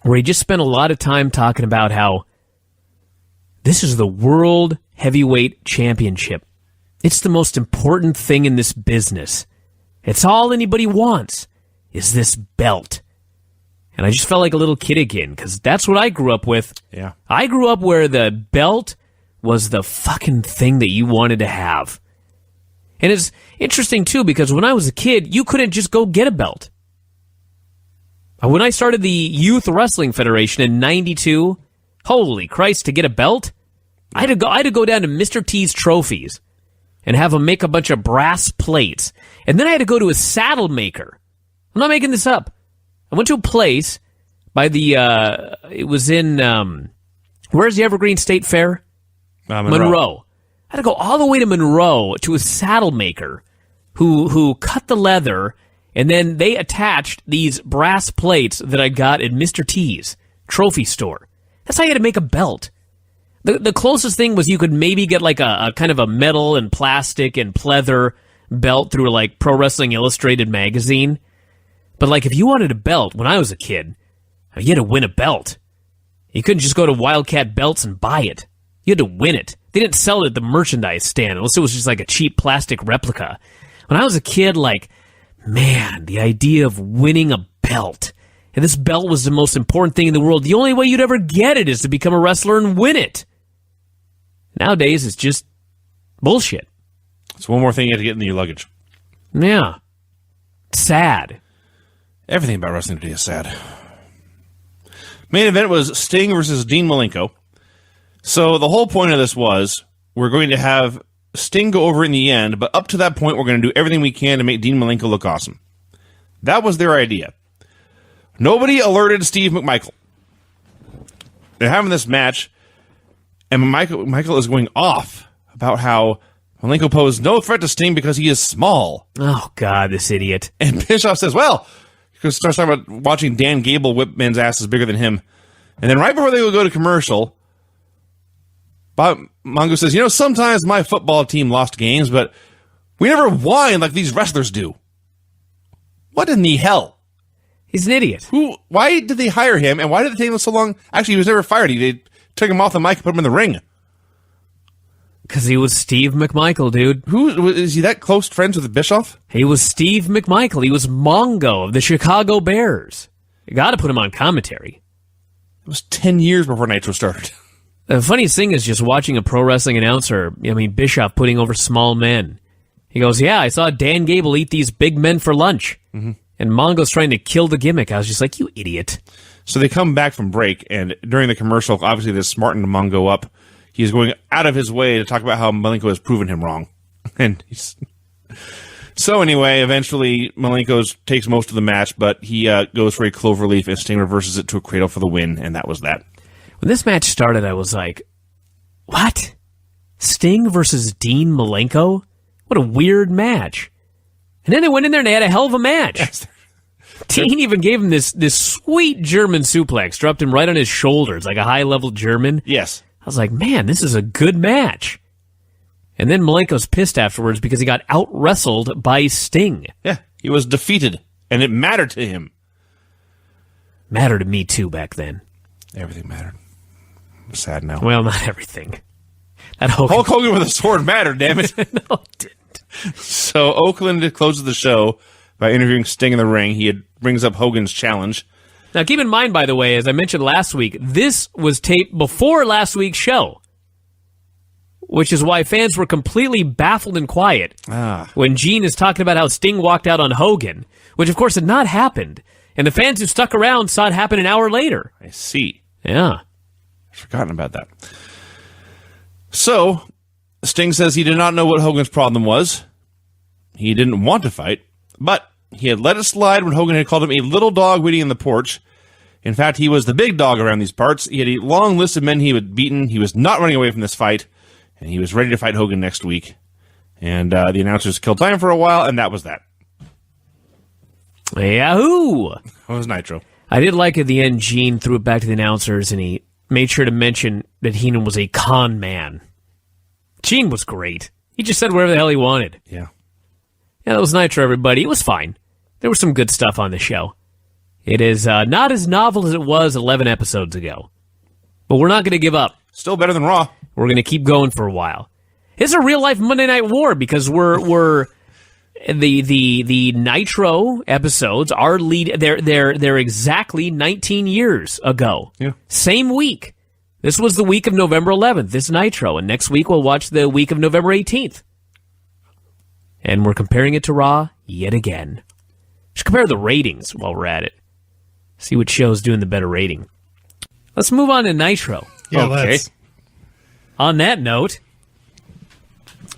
where he just spent a lot of time talking about how this is the World Heavyweight Championship. It's the most important thing in this business. It's all anybody wants is this belt. And I just felt like a little kid again, because that's what I grew up with. Yeah. I grew up where the belt was the fucking thing that you wanted to have. And it's interesting, too, because when I was a kid, you couldn't just go get a belt. When I started the Youth Wrestling Federation in 92, holy Christ, to get a belt, I had to go down to Mr. T's Trophies and have him make a bunch of brass plates. And then I had to go to a saddle maker. I'm not making this up. I went to a place by the, it was in, where's the Evergreen State Fair? Monroe. I had to go all the way to Monroe to a saddle maker who cut the leather, and then they attached these brass plates that I got at Mr. T's Trophy Store. That's how you had to make a belt. The closest thing was you could maybe get like a kind of a metal and plastic and pleather belt through like Pro Wrestling Illustrated magazine. But like if you wanted a belt when I was a kid, you had to win a belt. You couldn't just go to Wildcat Belts and buy it. You had to win it. They didn't sell it at the merchandise stand unless it was just like a cheap plastic replica. When I was a kid, like, man, the idea of winning a belt. And this belt was the most important thing in the world. The only way you'd ever get it is to become a wrestler and win it. Nowadays, it's just bullshit. It's one more thing you have to get in your luggage. Yeah. Sad. Everything about wrestling today is sad. Main event was Sting versus Dean Malenko. So the whole point of this was we're going to have Sting go over in the end, but up to that point, we're going to do everything we can to make Dean Malenko look awesome. That was their idea. Nobody alerted Steve McMichael. They're having this match, and Michael is going off about how Malenko posed no threat to Sting because he is small. Oh, God, this idiot. And Bischoff says, well, he starts talking about watching Dan Gable whip men's asses bigger than him. And then right before they go to commercial, Bob Mongo says, sometimes my football team lost games, but we never whine like these wrestlers do. What in the hell? He's an idiot. Why did they hire him, and why did it take him so long? Actually, he was never fired. They took him off the mic and put him in the ring. Because he was Steve McMichael, dude. Is he that close friends with Bischoff? He was Steve McMichael. He was Mongo of the Chicago Bears. You got to put him on commentary. It was 10 years before Nitro started. The funniest thing is just watching a pro wrestling announcer, Bischoff putting over small men. He goes, yeah, I saw Dan Gable eat these big men for lunch. Mm-hmm. And Mongo's trying to kill the gimmick. I was just like, you idiot. So they come back from break, and during the commercial, obviously this smartened Mongo up. He's going out of his way to talk about how Malenko has proven him wrong. And so anyway, eventually Malenko takes most of the match, but he goes for a cloverleaf, and Sting reverses it to a cradle for the win, and that was that. When this match started, I was like, what? Sting versus Dean Malenko? What a weird match. And then they went in there and they had a hell of a match. Yes. Dean even gave him this sweet German suplex, dropped him right on his shoulders, like a high-level German. Yes. I was like, man, this is a good match. And then Malenko's pissed afterwards because he got out-wrestled by Sting. Yeah, he was defeated, and it mattered to him. Mattered to me, too, back then. Everything mattered. I'm sad now. Well, not everything. That Hulk Hogan with a sword mattered, damn it. No, it didn't. So Oakland closes the show by interviewing Sting in the ring. He brings up Hogan's challenge. Now, keep in mind, by the way, as I mentioned last week, this was taped before last week's show, which is why fans were completely baffled and quiet when Gene is talking about how Sting walked out on Hogan, which, of course, had not happened. And the fans who stuck around saw it happen an hour later. I see. Yeah. I've forgotten about that. So, Sting says he did not know what Hogan's problem was. He didn't want to fight, but he had let it slide when Hogan had called him a little dog waiting in the porch. In fact, he was the big dog around these parts. He had a long list of men he had beaten. He was not running away from this fight, and he was ready to fight Hogan next week. And the announcers killed time for a while, and that was that. Yahoo! That was Nitro. I did like at the end, Gene threw it back to the announcers, and he made sure to mention that Heenan was a con man. Gene was great. He just said whatever the hell he wanted. Yeah. Yeah, that was Nitro, everybody. It was fine. There was some good stuff on the show. It is not as novel as it was 11 episodes ago. But we're not going to give up. Still better than Raw. We're going to keep going for a while. It's a real-life Monday Night War because we're the Nitro episodes are they're exactly 19 years ago. Yeah. Same week. This was the week of November 11th, this Nitro, and next week we'll watch the week of November 18th. And we're comparing it to Raw yet again. Should compare the ratings while we're at it. See what show's doing the better rating. Let's move on to Nitro. Yeah, Okay. let's. On that note,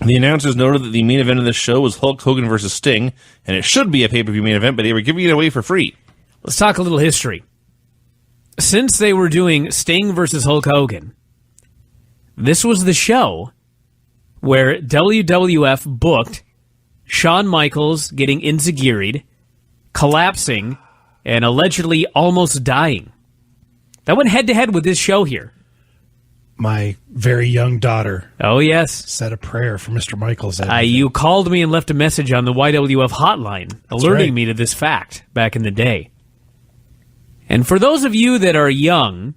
The announcers noted that the main event of this show was Hulk Hogan versus Sting, and it should be a pay-per-view main event, but they were giving it away for free. let's talk a little history. Since they were doing Sting versus Hulk Hogan, this was the show where WWF booked Shawn Michaels getting enziguried, collapsing, and allegedly almost dying. That went head-to-head with this show here. My very young daughter Oh, yes. said a prayer for Mr. Michaels. You called me and left a message on the YWF hotline alerting right. me to this fact back in the day. And for those of you that are young,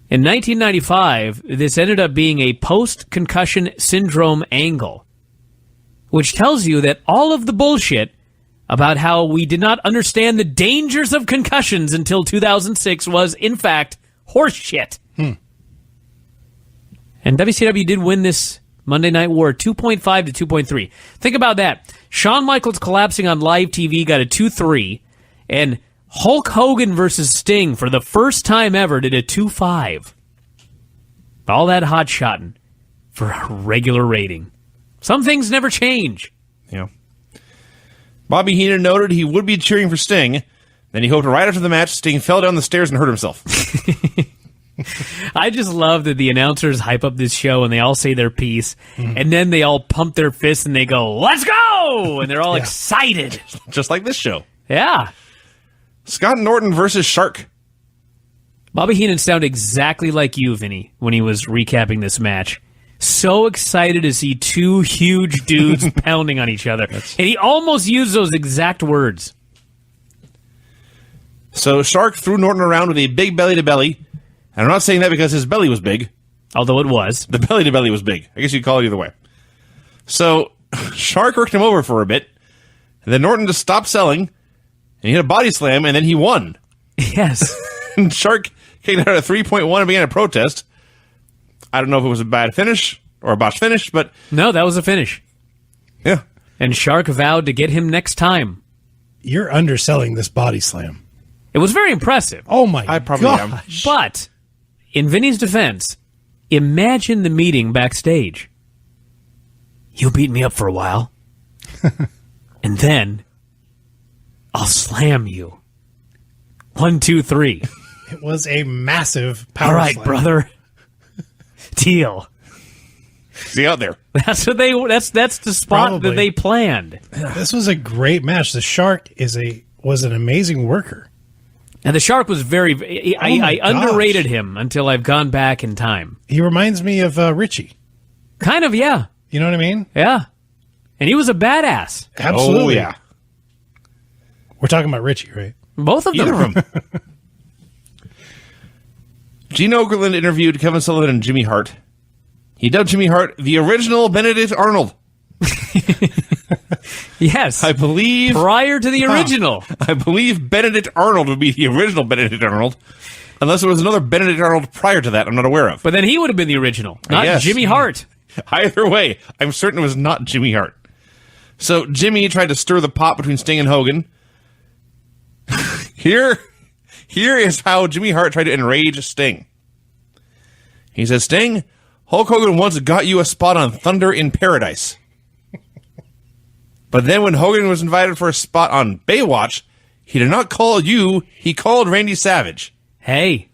in 1995, this ended up being a post-concussion syndrome angle, which tells you that all of the bullshit about how we did not understand the dangers of concussions until 2006 was, in fact, horseshit. And WCW did win this Monday Night War 2.5 to 2.3. Think about that. Shawn Michaels collapsing on live TV got a 2-3, and Hulk Hogan versus Sting for the first time ever did a 2.5. All that hot-shotting for a regular rating. Some things never change. Yeah. Bobby Heenan noted he would be cheering for Sting. Then he hoped right after the match, Sting fell down the stairs and hurt himself. I just love that the announcers hype up this show and they all say their piece, and then they all pump their fists and they go, "Let's go!" And they're all excited. Just like this show. Yeah. Scott Norton versus Shark. Bobby Heenan sounded exactly like you, Vinny, when he was recapping this match. So excited to see two huge dudes pounding on each other. And he almost used those exact words. So Shark threw Norton around with a big belly-to-belly. And I'm not saying that because his belly was big. Although it was. The belly-to-belly was big. I guess you'd call it either way. So Shark worked him over for a bit. And then Norton just stopped selling. And he hit a body slam, and then he won. Yes. And Shark kicked out a 3.1 and began a protest. I don't know if it was a bad finish or a botched finish, but... No, that was a finish. Yeah. And Shark vowed to get him next time. You're underselling this body slam. It was very impressive. Oh my I probably am. gosh. But, in Vinny's defense, imagine the meeting backstage. You beat me up for a while. And then, I'll slam you. 1, 2, 3. It was a massive power All right, slam. brother. Deal. See out there. That's what that's the spot Probably. that they planned. This was a great match. The Shark was an amazing worker. And the Shark was very... I my gosh. underrated him until I've gone back in time. He reminds me of Richie. Kind of, yeah. You know what I mean? Yeah. And he was a badass. Absolutely. Oh, yeah. We're talking about Richie, right? Both of them. Either of them. Gene Okerlund interviewed Kevin Sullivan and Jimmy Hart. He dubbed Jimmy Hart the original Benedict Arnold. Yes. I believe... Prior to the original. I believe Benedict Arnold would be the original Benedict Arnold. Unless there was another Benedict Arnold prior to that I'm not aware of. But then he would have been the original, not Yes. Jimmy Hart. Either way, I'm certain it was not Jimmy Hart. So Jimmy tried to stir the pot between Sting and Hogan. Here is how Jimmy Hart tried to enrage Sting. He says, Sting, Hulk Hogan once got you a spot on Thunder in Paradise. But then when Hogan was invited for a spot on Baywatch, he did not call you, he called Randy Savage. Hey,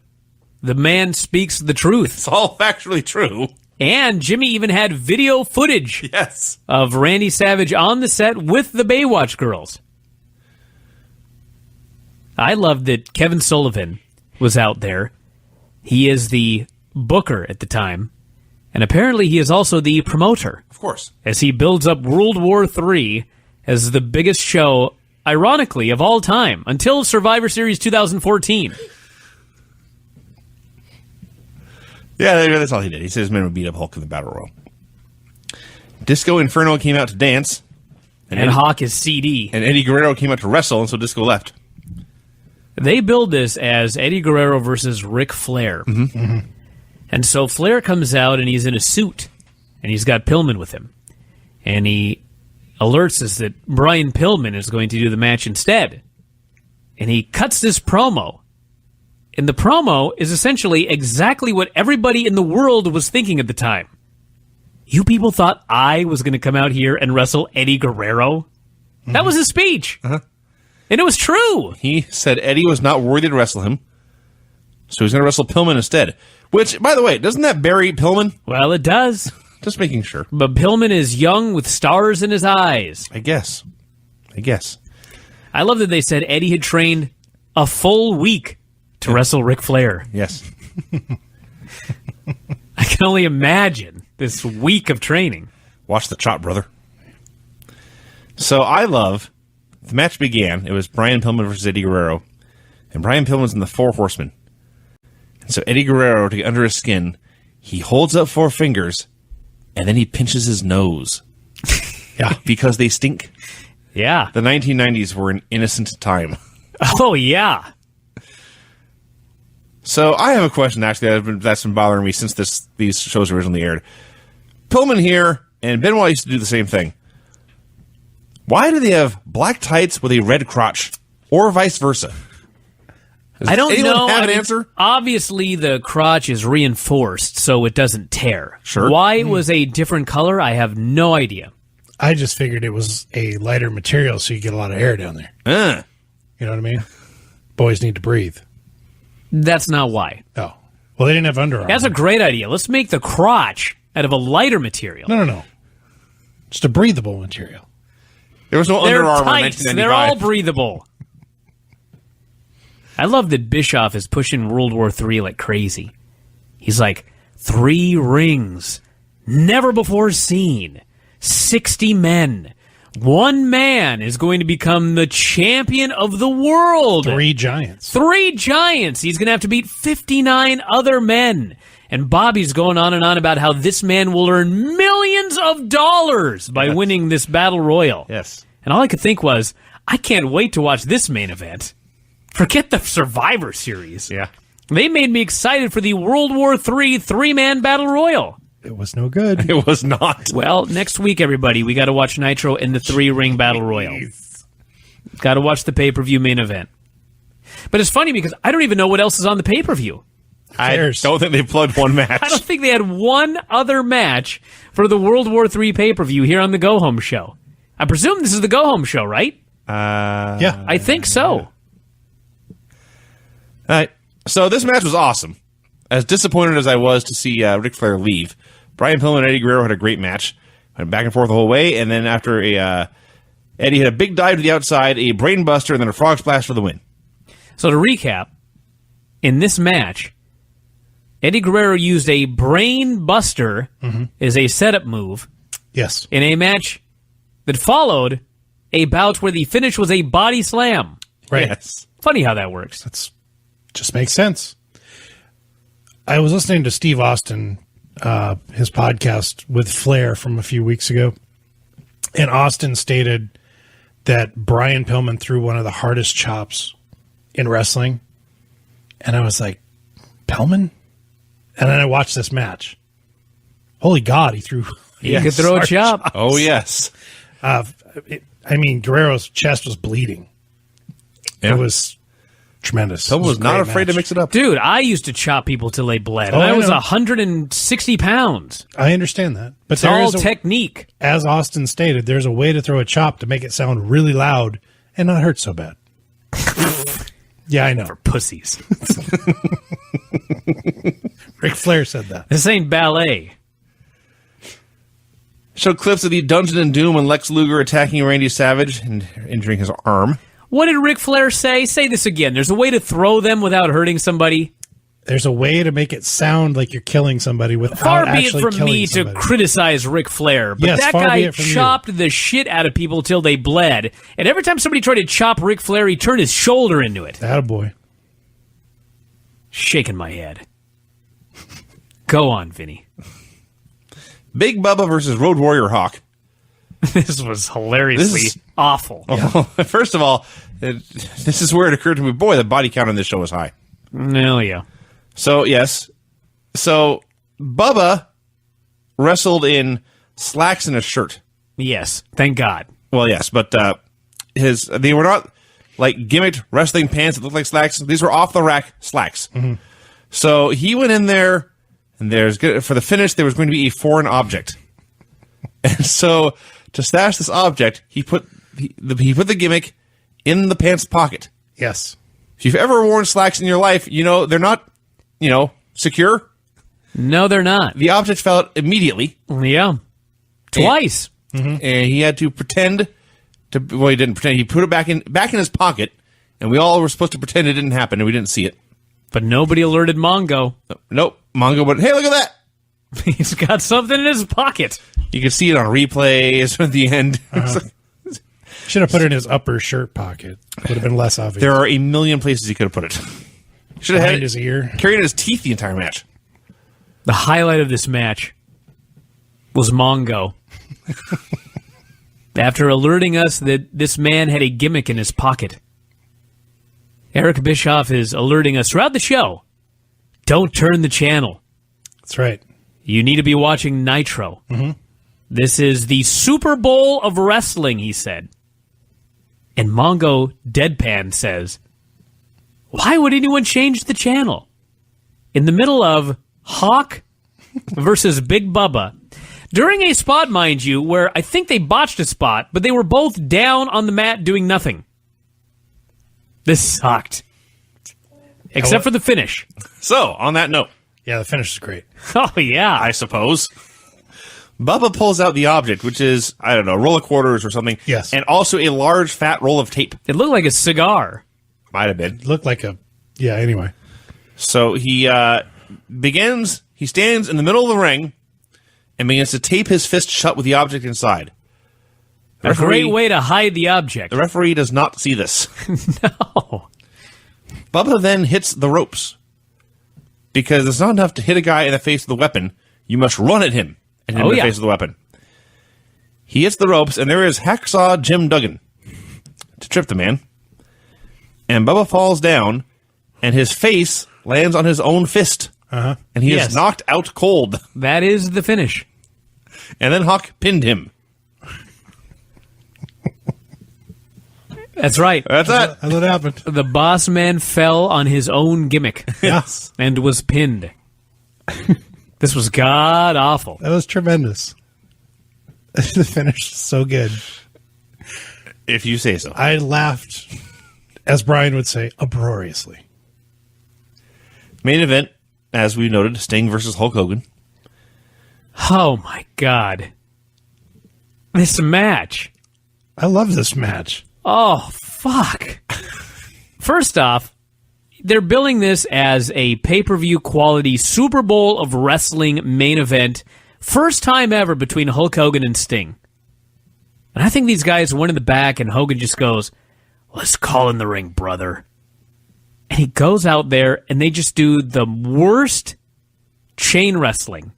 the man speaks the truth. It's all factually true. And Jimmy even had video footage Yes. of Randy Savage on the set with the Baywatch girls. I love that Kevin Sullivan was out there. He is the booker at the time. And apparently he is also the promoter, Of course. as he builds up World War III as the biggest show, ironically, of all time, until Survivor Series 2014. Yeah, that's all he did. He said his men would beat up Hulk in the Battle Royal. Disco Inferno came out to dance. And Hawk is CD. And Eddie Guerrero came out to wrestle, and so Disco left. They build this as Eddie Guerrero versus Ric Flair. Mm-hmm. Mm-hmm. And so Flair comes out, and he's in a suit, and he's got Pillman with him. And he alerts us that Brian Pillman is going to do the match instead. And he cuts this promo. And the promo is essentially exactly what everybody in the world was thinking at the time. You people thought I was going to come out here and wrestle Eddie Guerrero? Mm-hmm. That was his speech. Uh-huh. And it was true. He said Eddie was not worthy to wrestle him, so he's going to wrestle Pillman instead. Which, by the way, doesn't that bury Pillman? Well, it does. Just making sure. But Pillman is young with stars in his eyes. I guess. I love that they said Eddie had trained a full week to wrestle Ric Flair. Yes. I can only imagine this week of training. Watch the chop, brother. So the match began. It was Brian Pillman versus Eddie Guerrero. And Brian Pillman's in the Four Horsemen. And so Eddie Guerrero, to get under his skin, he holds up 4 fingers, and then he pinches his nose. Yeah. Because they stink. Yeah. The 1990s were an innocent time. Oh, yeah. So I have a question, actually, that's been bothering me since these shows originally aired. Pillman here, and Benoit used to do the same thing. Why do they have black tights with a red crotch? Or vice versa? I don't know. Have an answer? Obviously, the crotch is reinforced so it doesn't tear. Sure. Why it was a different color, I have no idea. I just figured it was a lighter material so you get a lot of air down there. You know what I mean? Boys need to breathe. That's not why. Oh. Well, they didn't have underarms. That's a great idea. Let's make the crotch out of a lighter material. No. Just a breathable material. There was no They're Under Armour in tights. 1995. They're all breathable. I love that Bischoff is pushing World War III like crazy. He's like, 3 rings, never before seen, 60 men. 1 man is going to become the champion of the world. 3 giants. 3 giants. He's going to have to beat 59 other men. And Bobby's going on and on about how this man will earn millions of dollars by winning this battle royal. Yes. And all I could think was, I can't wait to watch this main event. Forget the Survivor Series. Yeah. They made me excited for the World War III 3-man battle royal. It was no good. It was not. Well, next week, everybody, we got to watch Nitro in the 3-ring battle royal. Got to watch the pay-per-view main event. But it's funny because I don't even know what else is on the pay-per-view. I don't think they plugged one match. I don't think they had one other match for the World War III pay-per-view here on the Go Home Show. I presume this is the Go Home Show, right? Yeah. I think so. All right. So this match was awesome. As disappointed as I was to see Ric Flair leave, Brian Pillman and Eddie Guerrero had a great match. Went back and forth the whole way, and then after Eddie had a big dive to the outside, a brain buster, and then a frog splash for the win. So to recap, in this match, Eddie Guerrero used a brain buster as a setup move. Yes. In a match that followed a bout where the finish was a body slam. Right. Yes. Funny how that works. That's just makes sense. I was listening to Steve Austin, his podcast with Flair from a few weeks ago, and Austin stated that Brian Pillman threw one of the hardest chops in wrestling, and I was like, Pillman? And then I watched this match. Holy God, he threw... He could throw a chop. Oh, yes. Guerrero's chest was bleeding. Yeah. It was tremendous. Pillman was a not great afraid to match. mix it up. Dude, I used to chop people till they bled. Oh, and I I was know. 160 pounds. I understand that. But It's there all is technique. as Austin stated, there's a way to throw a chop to make it sound really loud and not hurt so bad. Yeah, I know. For pussies. Ric Flair said that. This ain't ballet. Showed clips of the Dungeon and Doom and Lex Luger attacking Randy Savage and injuring his arm. What did Ric Flair say? Say this again. There's a way to throw them without hurting somebody. There's a way to make it sound like you're killing somebody without Far be it actually from killing me somebody. to criticize Ric Flair, but Yes, that far be guy it from you. chopped the shit out of people till they bled. And every time somebody tried to chop Ric Flair, he turned his shoulder into it. Attaboy. Shaking my head. Go on, Vinny. Big Bubba versus Road Warrior Hawk. This was hilariously awful. Well, first of all, this is where it occurred to me, boy, the body count on this show is high. Oh, yeah. So, yes. So, Bubba wrestled in slacks and a shirt. Yes, thank God. Well, yes, but they were not like gimmicked wrestling pants that looked like slacks. These were off-the-rack slacks. Mm-hmm. So, he went in there, and for the finish, there was going to be a foreign object. And so, to stash this object, he put the gimmick in the pants pocket. Yes. If you've ever worn slacks in your life, you know they're not, secure. No, they're not. The object fell out immediately. Yeah. Twice. And he had to pretend to. Well, he didn't pretend. He put it back in his pocket, and we all were supposed to pretend it didn't happen, and we didn't see it. But nobody alerted Mongo. Nope. Mongo went, hey, look at that. He's got something in his pocket. You can see it on replays at the end. Should have put it in his upper shirt pocket. Would have been less obvious. There are a million places he could have put it. Should have Behind had his ear. Carried in his teeth the entire match. The highlight of this match was Mongo. After alerting us that this man had a gimmick in his pocket, Eric Bischoff is alerting us throughout the show, don't turn the channel. That's right. You need to be watching Nitro. Mm-hmm. This is the Super Bowl of wrestling, he said. And Mongo deadpan says, why would anyone change the channel? In the middle of Hawk versus Big Bubba. During a spot, mind you, where I think they botched a spot, but they were both down on the mat doing nothing. This sucked. Except for the finish. So, on that note. Yeah, the finish is great. Oh, yeah. I suppose. Bubba pulls out the object, which is, I don't know, a roll of quarters or something. Yes. And also a large, fat roll of tape. It looked like a cigar. Might have been. Looked like a... Yeah, anyway. So he he stands in the middle of the ring and begins to tape his fist shut with the object inside. A great way to hide the object. The referee does not see this. No. Bubba then hits the ropes. Because it's not enough to hit a guy in the face with a weapon. You must run at him and hit him in the face with a weapon. He hits the ropes, and there is Hacksaw Jim Duggan to trip the man. And Bubba falls down, and his face lands on his own fist. Uh-huh. And he is knocked out cold. That is the finish. And then Hawk pinned him. That's right. That's it. That's what happened. The boss man fell on his own gimmick. Yes. And was pinned. This was god awful. That was tremendous. The finish is so good. If you say so. I laughed, as Brian would say, uproariously. Main event, as we noted, Sting versus Hulk Hogan. Oh my god. This match. I love this match. Oh, fuck. First off, they're billing this as a pay-per-view quality Super Bowl of wrestling main event. First time ever between Hulk Hogan and Sting. And I think these guys went in the back and Hogan just goes, let's call in the ring, brother. And he goes out there and they just do the worst chain wrestling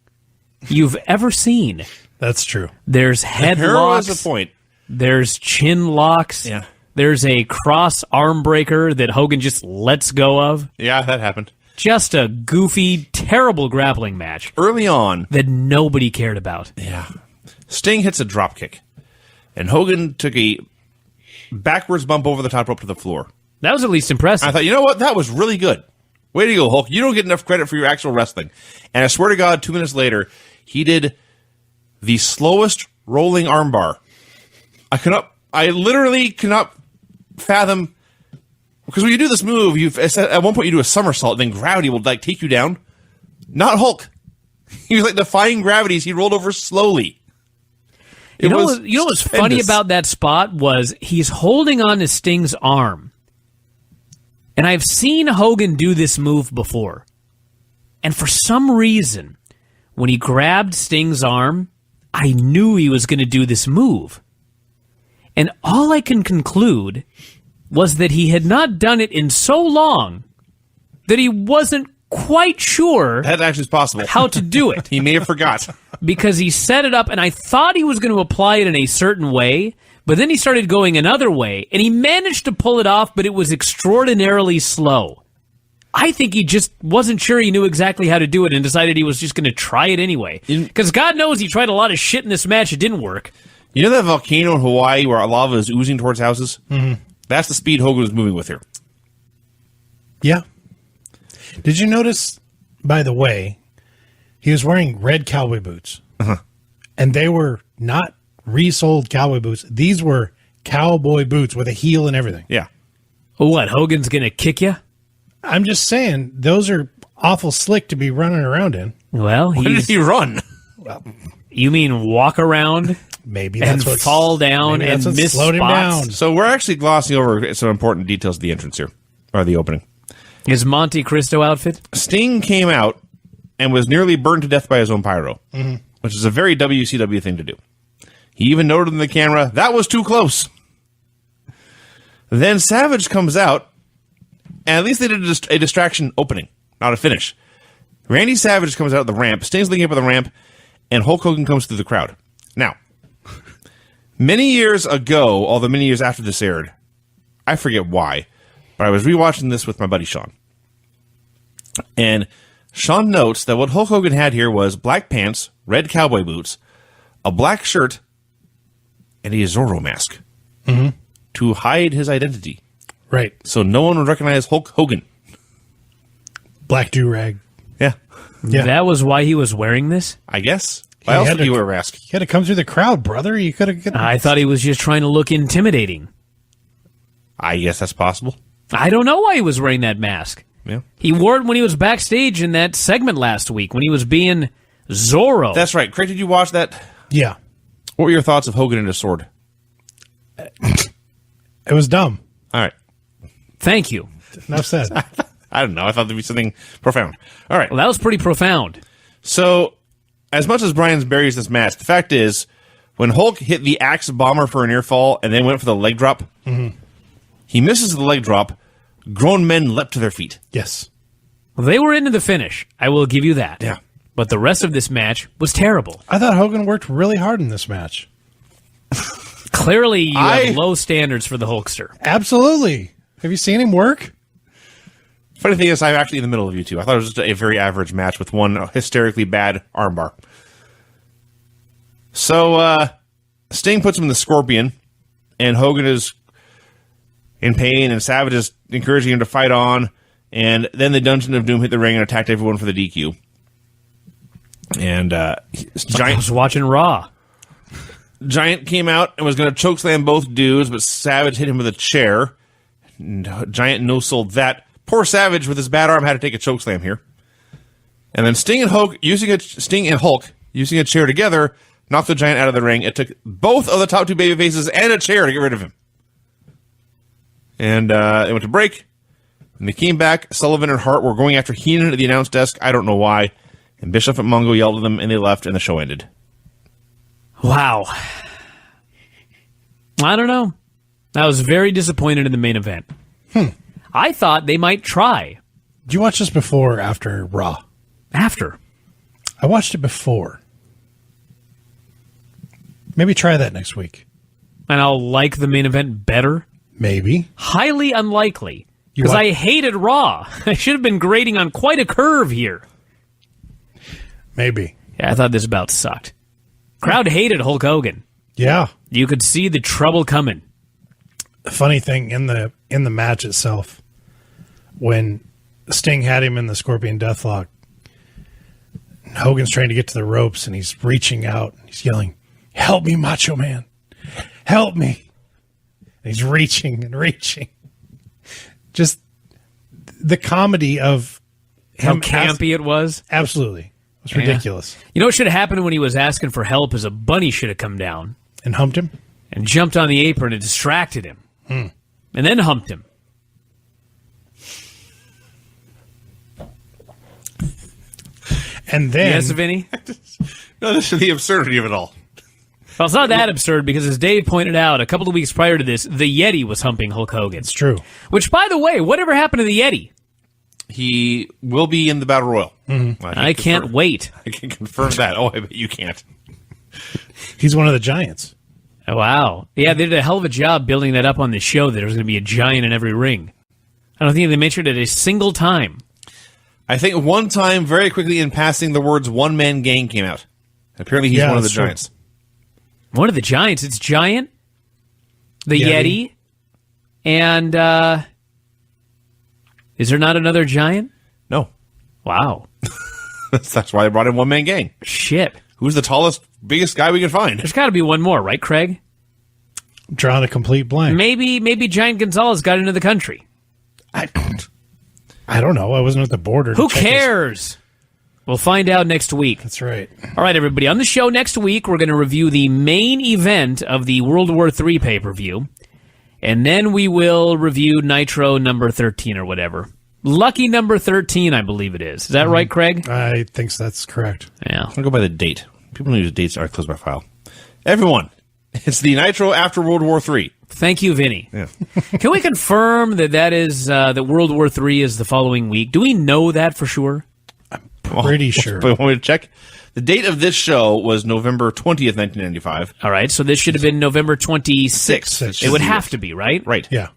you've ever seen. That's true. There's headlocks. There was a point. There's chin locks. Yeah. There's a cross arm breaker that Hogan just lets go of. Yeah, that happened. Just a goofy, terrible grappling match. Early on. That nobody cared about. Yeah. Sting hits a drop kick. And Hogan took a backwards bump over the top rope to the floor. That was at least impressive. I thought, you know what? That was really good. Way to go, Hulk. You don't get enough credit for your actual wrestling. And I swear to God, 2 minutes later, he did the slowest rolling armbar. I literally cannot fathom, because when you do this move, at one point you do a somersault, and then gravity will take you down. Not Hulk. He was defying gravities. He rolled over slowly. You know what's funny about that spot was he's holding on to Sting's arm. And I've seen Hogan do this move before. And for some reason, when he grabbed Sting's arm, I knew he was going to do this move. And all I can conclude was that he had not done it in so long that he wasn't quite sure That actually is possible. how to do it. He may have forgot. Because he set it up, and I thought he was going to apply it in a certain way, but then he started going another way, and he managed to pull it off, but it was extraordinarily slow. I think he just wasn't sure he knew exactly how to do it and decided he was just going to try it anyway. Because God knows he tried a lot of shit in this match. It didn't work. You know that volcano in Hawaii where lava is oozing towards houses? Mm-hmm. That's the speed Hogan was moving with here. Yeah. Did you notice, by the way, he was wearing red cowboy boots. Uh-huh. And they were not resold cowboy boots. These were cowboy boots with a heel and everything. Yeah. What, Hogan's going to kick you? I'm just saying, those are awful slick to be running around in. Well, Where did he run? You mean walk around Maybe and that's what fall down and miss slowed him spots? down. So we're actually glossing over some important details of the entrance here, or the opening. His Monte Cristo outfit? Sting came out and was nearly burned to death by his own pyro, which is a very WCW thing to do. He even noted in the camera, that was too close. Then Savage comes out, and at least they did a distraction opening, not a finish. Randy Savage comes out of the ramp, Sting's leading up on the ramp, and Hulk Hogan comes through the crowd. Now, many years ago, although many years after this aired, I forget why, but I was rewatching this with my buddy Sean. And Sean notes that what Hulk Hogan had here was black pants, red cowboy boots, a black shirt, and a Zorro mask to hide his identity. Right. So no one would recognize Hulk Hogan. Black do-rag. Yeah, Yeah. That was why he was wearing this? I guess. Why else had would to- you wear a mask? You had to come through the crowd, brother. You could have... I thought he was just trying to look intimidating. I guess that's possible. I don't know why he was wearing that mask. Yeah, He wore it when he was backstage in that segment last week when he was being Zorro. that's right. Craig, did you watch that? Yeah. What were your thoughts of Hogan and his sword? It was dumb. All right. Thank you. Enough said. I don't know. I thought there'd be something profound. All right. Well, that was pretty profound. So, as much as Bryan's buries this match, the fact is, when Hulk hit the Axe Bomber for a near fall and then went for the leg drop, he misses the leg drop. Grown men leapt to their feet. Yes. They were into the finish. I will give you that. Yeah. But the rest of this match was terrible. I thought Hogan worked really hard in this match. Clearly, you have low standards for the Hulkster. Absolutely. Have you seen him work? Funny thing is, I'm actually in the middle of you two. I thought it was just a very average match with one hysterically bad armbar. So, Sting puts him in the Scorpion, and Hogan is in pain, and Savage is encouraging him to fight on, and then the Dungeon of Doom hit the ring and attacked everyone for the DQ. And I Giant was watching Raw. Giant came out and was going to chokeslam both dudes, but Savage hit him with a chair. And Giant no-sold that. Poor Savage with his bad arm had to take a chokeslam here. And then Sting and Hulk using a chair together knocked the Giant out of the ring. It took both of the top two babyfaces and a chair to get rid of him. And they went to break. And they came back. Sullivan and Hart were going after Heenan at the announce desk. I don't know why. And Bischoff and Mongo yelled at them, and they left, and the show ended. Wow. I don't know. I was very disappointed in the main event. I thought they might try. Did you watch this before or after Raw? After. I watched it before. Maybe try that next week. And I'll like the main event better. Maybe. Highly unlikely. You Because what? I hated Raw. I should have been grading on quite a curve here. Maybe. Yeah, I thought this about sucked. Crowd hated Hulk Hogan. Yeah. You could see the trouble coming. The funny thing in the match itself, when Sting had him in the Scorpion Deathlock, Hogan's trying to get to the ropes and he's reaching out. He's yelling, "Help me, Macho Man. Help me." And he's reaching and reaching. Just the comedy of How him campy it was. Absolutely. It was ridiculous. You know what should have happened when he was asking for help is a bunny should have come down And humped him. and jumped on the apron and distracted him. And then humped him. And then Yes, Vinny? No, this is the absurdity of it all. Well, it's not that absurd because, as Dave pointed out, a couple of weeks prior to this, the Yeti was humping Hulk Hogan. it's true. Which, by the way, whatever happened to the Yeti? He will be in the Battle Royal. I can't wait. I can confirm that. Oh, I bet you can't. He's one of the Giants. Wow. Yeah, they did a hell of a job building that up on the show that there was going to be a giant in every ring. I don't think they mentioned it a single time. I think one time, very quickly in passing, the words one-man gang came out. Apparently he's one of the Giants. One of the Giants? It's Giant, the Yeti, and is there not another Giant? No. Wow. That's why they brought in one-man gang. Shit. Who's the tallest, biggest guy we can find? There's got to be one more, right, Craig? I'm drawing a complete blank. Maybe Giant Gonzalez got into the country. I don't know. I wasn't at the border. Who cares? We'll find out next week. That's right. All right, everybody. On the show next week, we're going to review the main event of the World War III pay-per-view, and then we will review Nitro number 13 or whatever. Lucky number 13, I believe it is. Is that right, Craig? I think that's correct. Yeah. I'll go by the date. People know the dates are closed by file. Everyone, it's the Nitro after World War III. Thank you, Vinny. Yeah. Can we confirm that is that World War III is the following week? Do we know that for sure? Pretty sure. But want me to check? The date of this show was November 20th, 1995. All right, so this should have been November 26th. It would have to be, right? Right. Yeah.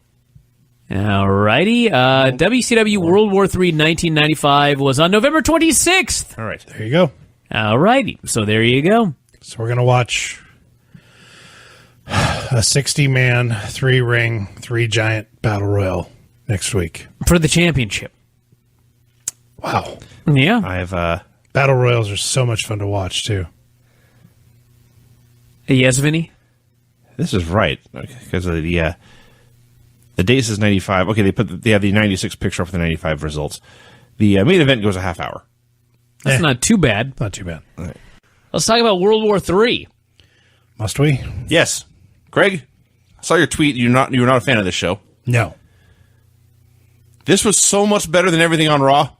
All righty. WCW World War III 1995 was on November 26th. All right. There you go. All righty. So there you go. So we're going to watch a 60-man, 3-ring, 3-giant battle royal next week. For the championship. Wow. Yeah. I have Battle royals are so much fun to watch, too. Yes, Vinny? this is right because of the date says 95. Okay, they have the 96 picture for the 95 results. The main event goes a half hour. That's not too bad. Not too bad. All right. Let's talk about World War III. Must we? Yes, Greg, I saw your tweet. You were not a fan of this show. No. This was so much better than everything on Raw.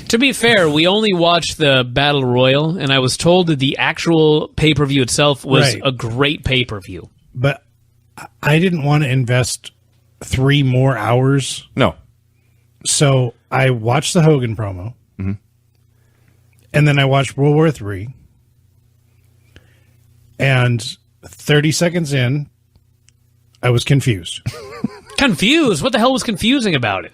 To be fair, we only watched the Battle Royal, and I was told that the actual pay-per-view itself was a great pay-per-view. But I didn't want to invest 3 more hours. No. So I watched the Hogan promo. Mm-hmm. And then I watched World War III. And 30 seconds in, I was confused. Confused? What the hell was confusing about it?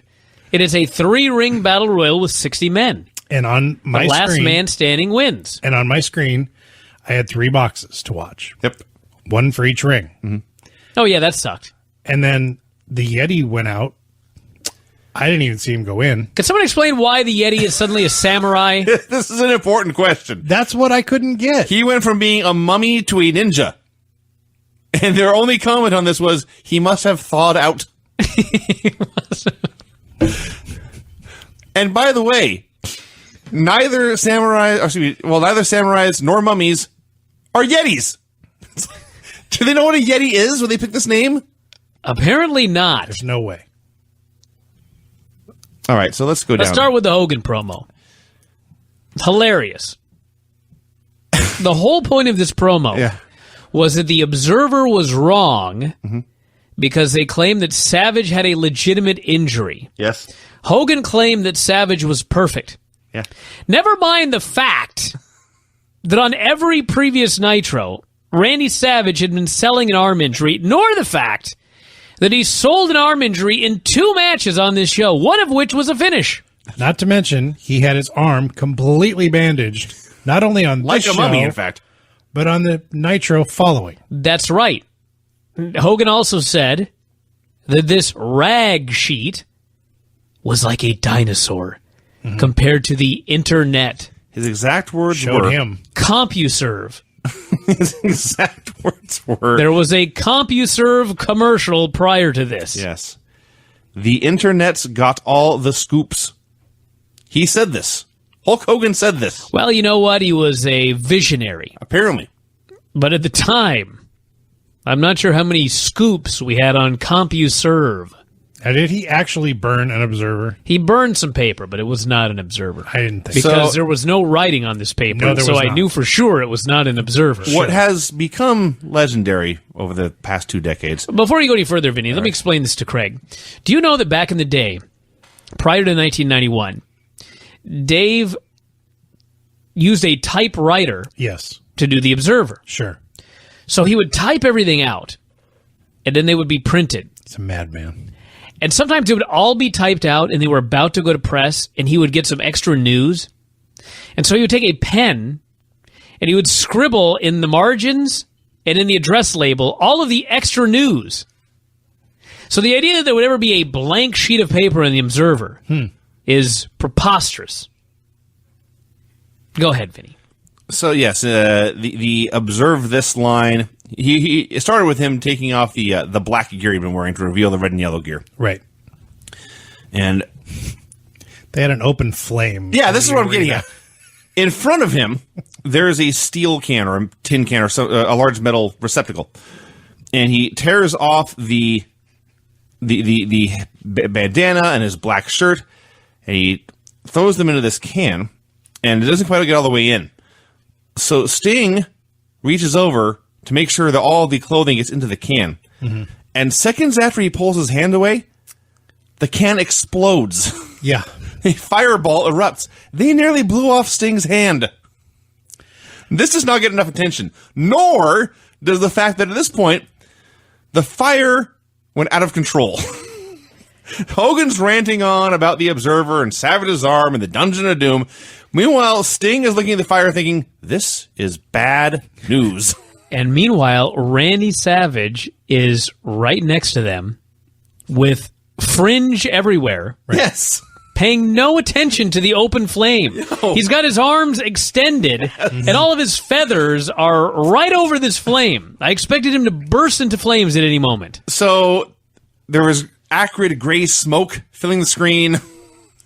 It is a 3-ring battle royal with 60 men. And on my the last screen, man standing wins. And on my screen, I had 3 boxes to watch. Yep. 1 for each ring. Mm-hmm. Oh, yeah, that sucked. And then the Yeti went out. I didn't even see him go in. Can someone explain why the Yeti is suddenly a samurai? This is an important question. That's what I couldn't get. He went from being a mummy to a ninja. And their only comment on this was, he must have thawed out. And by the way, neither samurais nor mummies are Yetis. Do they know what a Yeti is when they pick this name? Apparently not. There's no way. All right, so let's go down. Let's start with the Hogan promo. Hilarious. The whole point of this promo was that the Observer was wrong because they claimed that Savage had a legitimate injury. Yes. Hogan claimed that Savage was perfect. Yeah. Never mind the fact that on every previous Nitro, Randy Savage had been selling an arm injury, nor the fact that he sold an arm injury in 2 matches on this show, one of which was a finish. Not to mention, he had his arm completely bandaged, not only on Like this a mummy, show, in fact. but on the Nitro following. That's right. Hogan also said that this rag sheet was like a dinosaur compared to the internet. His exact words Showed were... him. CompuServe. His exact words were... There was a CompuServe commercial prior to this. Yes. The internet's got all the scoops. He said this. Hulk Hogan said this. Well, you know what? He was a visionary. Apparently. But at the time, I'm not sure how many scoops we had on CompuServe. Now, did he actually burn an Observer? He burned some paper, but it was not an Observer. I didn't think so. Because there was no writing on this paper, No, there so was I not. knew for sure it was not an Observer. What has become legendary over the past 2 decades. Before you go any further, Vinny, let me explain this to Craig. Do you know that back in the day, prior to 1991, Dave used a typewriter Yes. to do the Observer. Sure. So he would type everything out, and then they would be printed. It's a madman. And sometimes it would all be typed out, and they were about to go to press, and he would get some extra news. And so he would take a pen, and he would scribble in the margins and in the address label all of the extra news. So the idea that there would ever be a blank sheet of paper in the Observer is preposterous. Go ahead, Vinny. So yes, the observe this line. He started with him taking off the black gear he'd been wearing to reveal the red and yellow gear. Right. And They had an open flame. yeah, this is what I'm getting at. In front of him, there is a steel can or a tin can or a large metal receptacle, and he tears off the bandana and his black shirt, and he throws them into this can, and it doesn't quite get all the way in. So Sting reaches over to make sure that all the clothing gets into the can. Mm-hmm. And seconds after he pulls his hand away, the can explodes. Yeah. A fireball erupts. They nearly blew off Sting's hand. This does not get enough attention, nor does the fact that at this point, the fire went out of control. Hogan's ranting on about the Observer and Savage's arm and the Dungeon of Doom. Meanwhile, Sting is looking at the fire thinking, this is bad news. And meanwhile, Randy Savage is right next to them with fringe everywhere. Right. Yes. Paying no attention to the open flame. No. He's got his arms extended, and all of his feathers are right over this flame. I expected him to burst into flames at any moment. So there was acrid gray smoke filling the screen.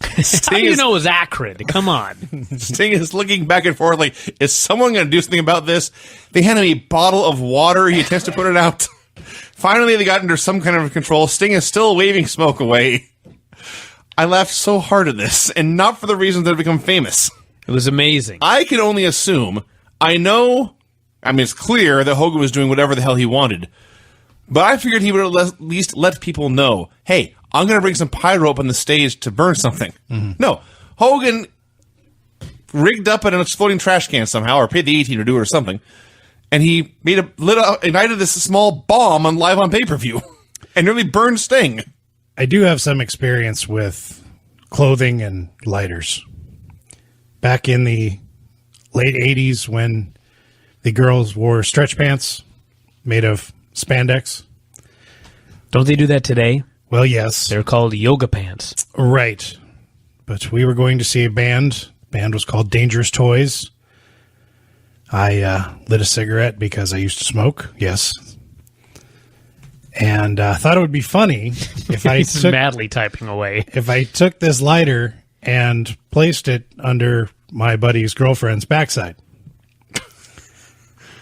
How do you know it was acrid? Come on. Sting is looking back and forth like, is someone going to do something about this? They hand him a bottle of water. He attempts to put it out. Finally, they got under some kind of control. Sting is still waving smoke away. I laughed so hard at this, and not for the reasons that have become famous. It was amazing. I can only assume, it's clear that Hogan was doing whatever the hell he wanted, but I figured he would at least let people know, hey, I'm going to bring some pyro up on the stage to burn something. Mm-hmm. No, Hogan rigged up an exploding trash can somehow, or paid the 18 to do it or something, and he ignited this small bomb live on pay-per-view, and nearly burned Sting. I do have some experience with clothing and lighters. Back in the late 80s when the girls wore stretch pants made of spandex. Don't they do that today? Well, yes. They're called yoga pants. Right. But we were going to see a band. The band was called Dangerous Toys. I lit a cigarette because I used to smoke. Yes. And I thought it would be funny if I He's madly typing away. If I took this lighter and placed it under my buddy's girlfriend's backside.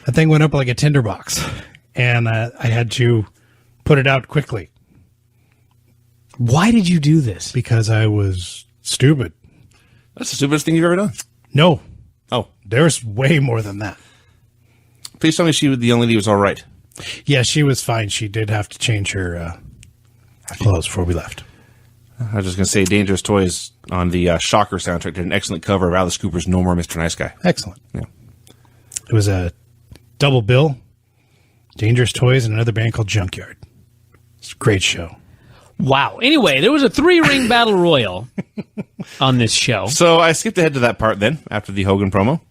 That thing went up like a tinderbox, and I had to put it out quickly. Why did you do this? Because I was stupid. That's the stupidest thing you've ever done. No. Oh. There's way more than that. Please tell me the young lady was all right. Yeah, she was fine. She did have to change her clothes before we left. I was just going to say Dangerous Toys on the Shocker soundtrack did an excellent cover of Alice Cooper's No More Mr. Nice Guy. Excellent. Yeah. It was a double bill, Dangerous Toys, and another band called Junkyard. It's a great show. Wow. Anyway, there was a 3-ring battle royal on this show. So I skipped ahead to that part then, after the Hogan promo.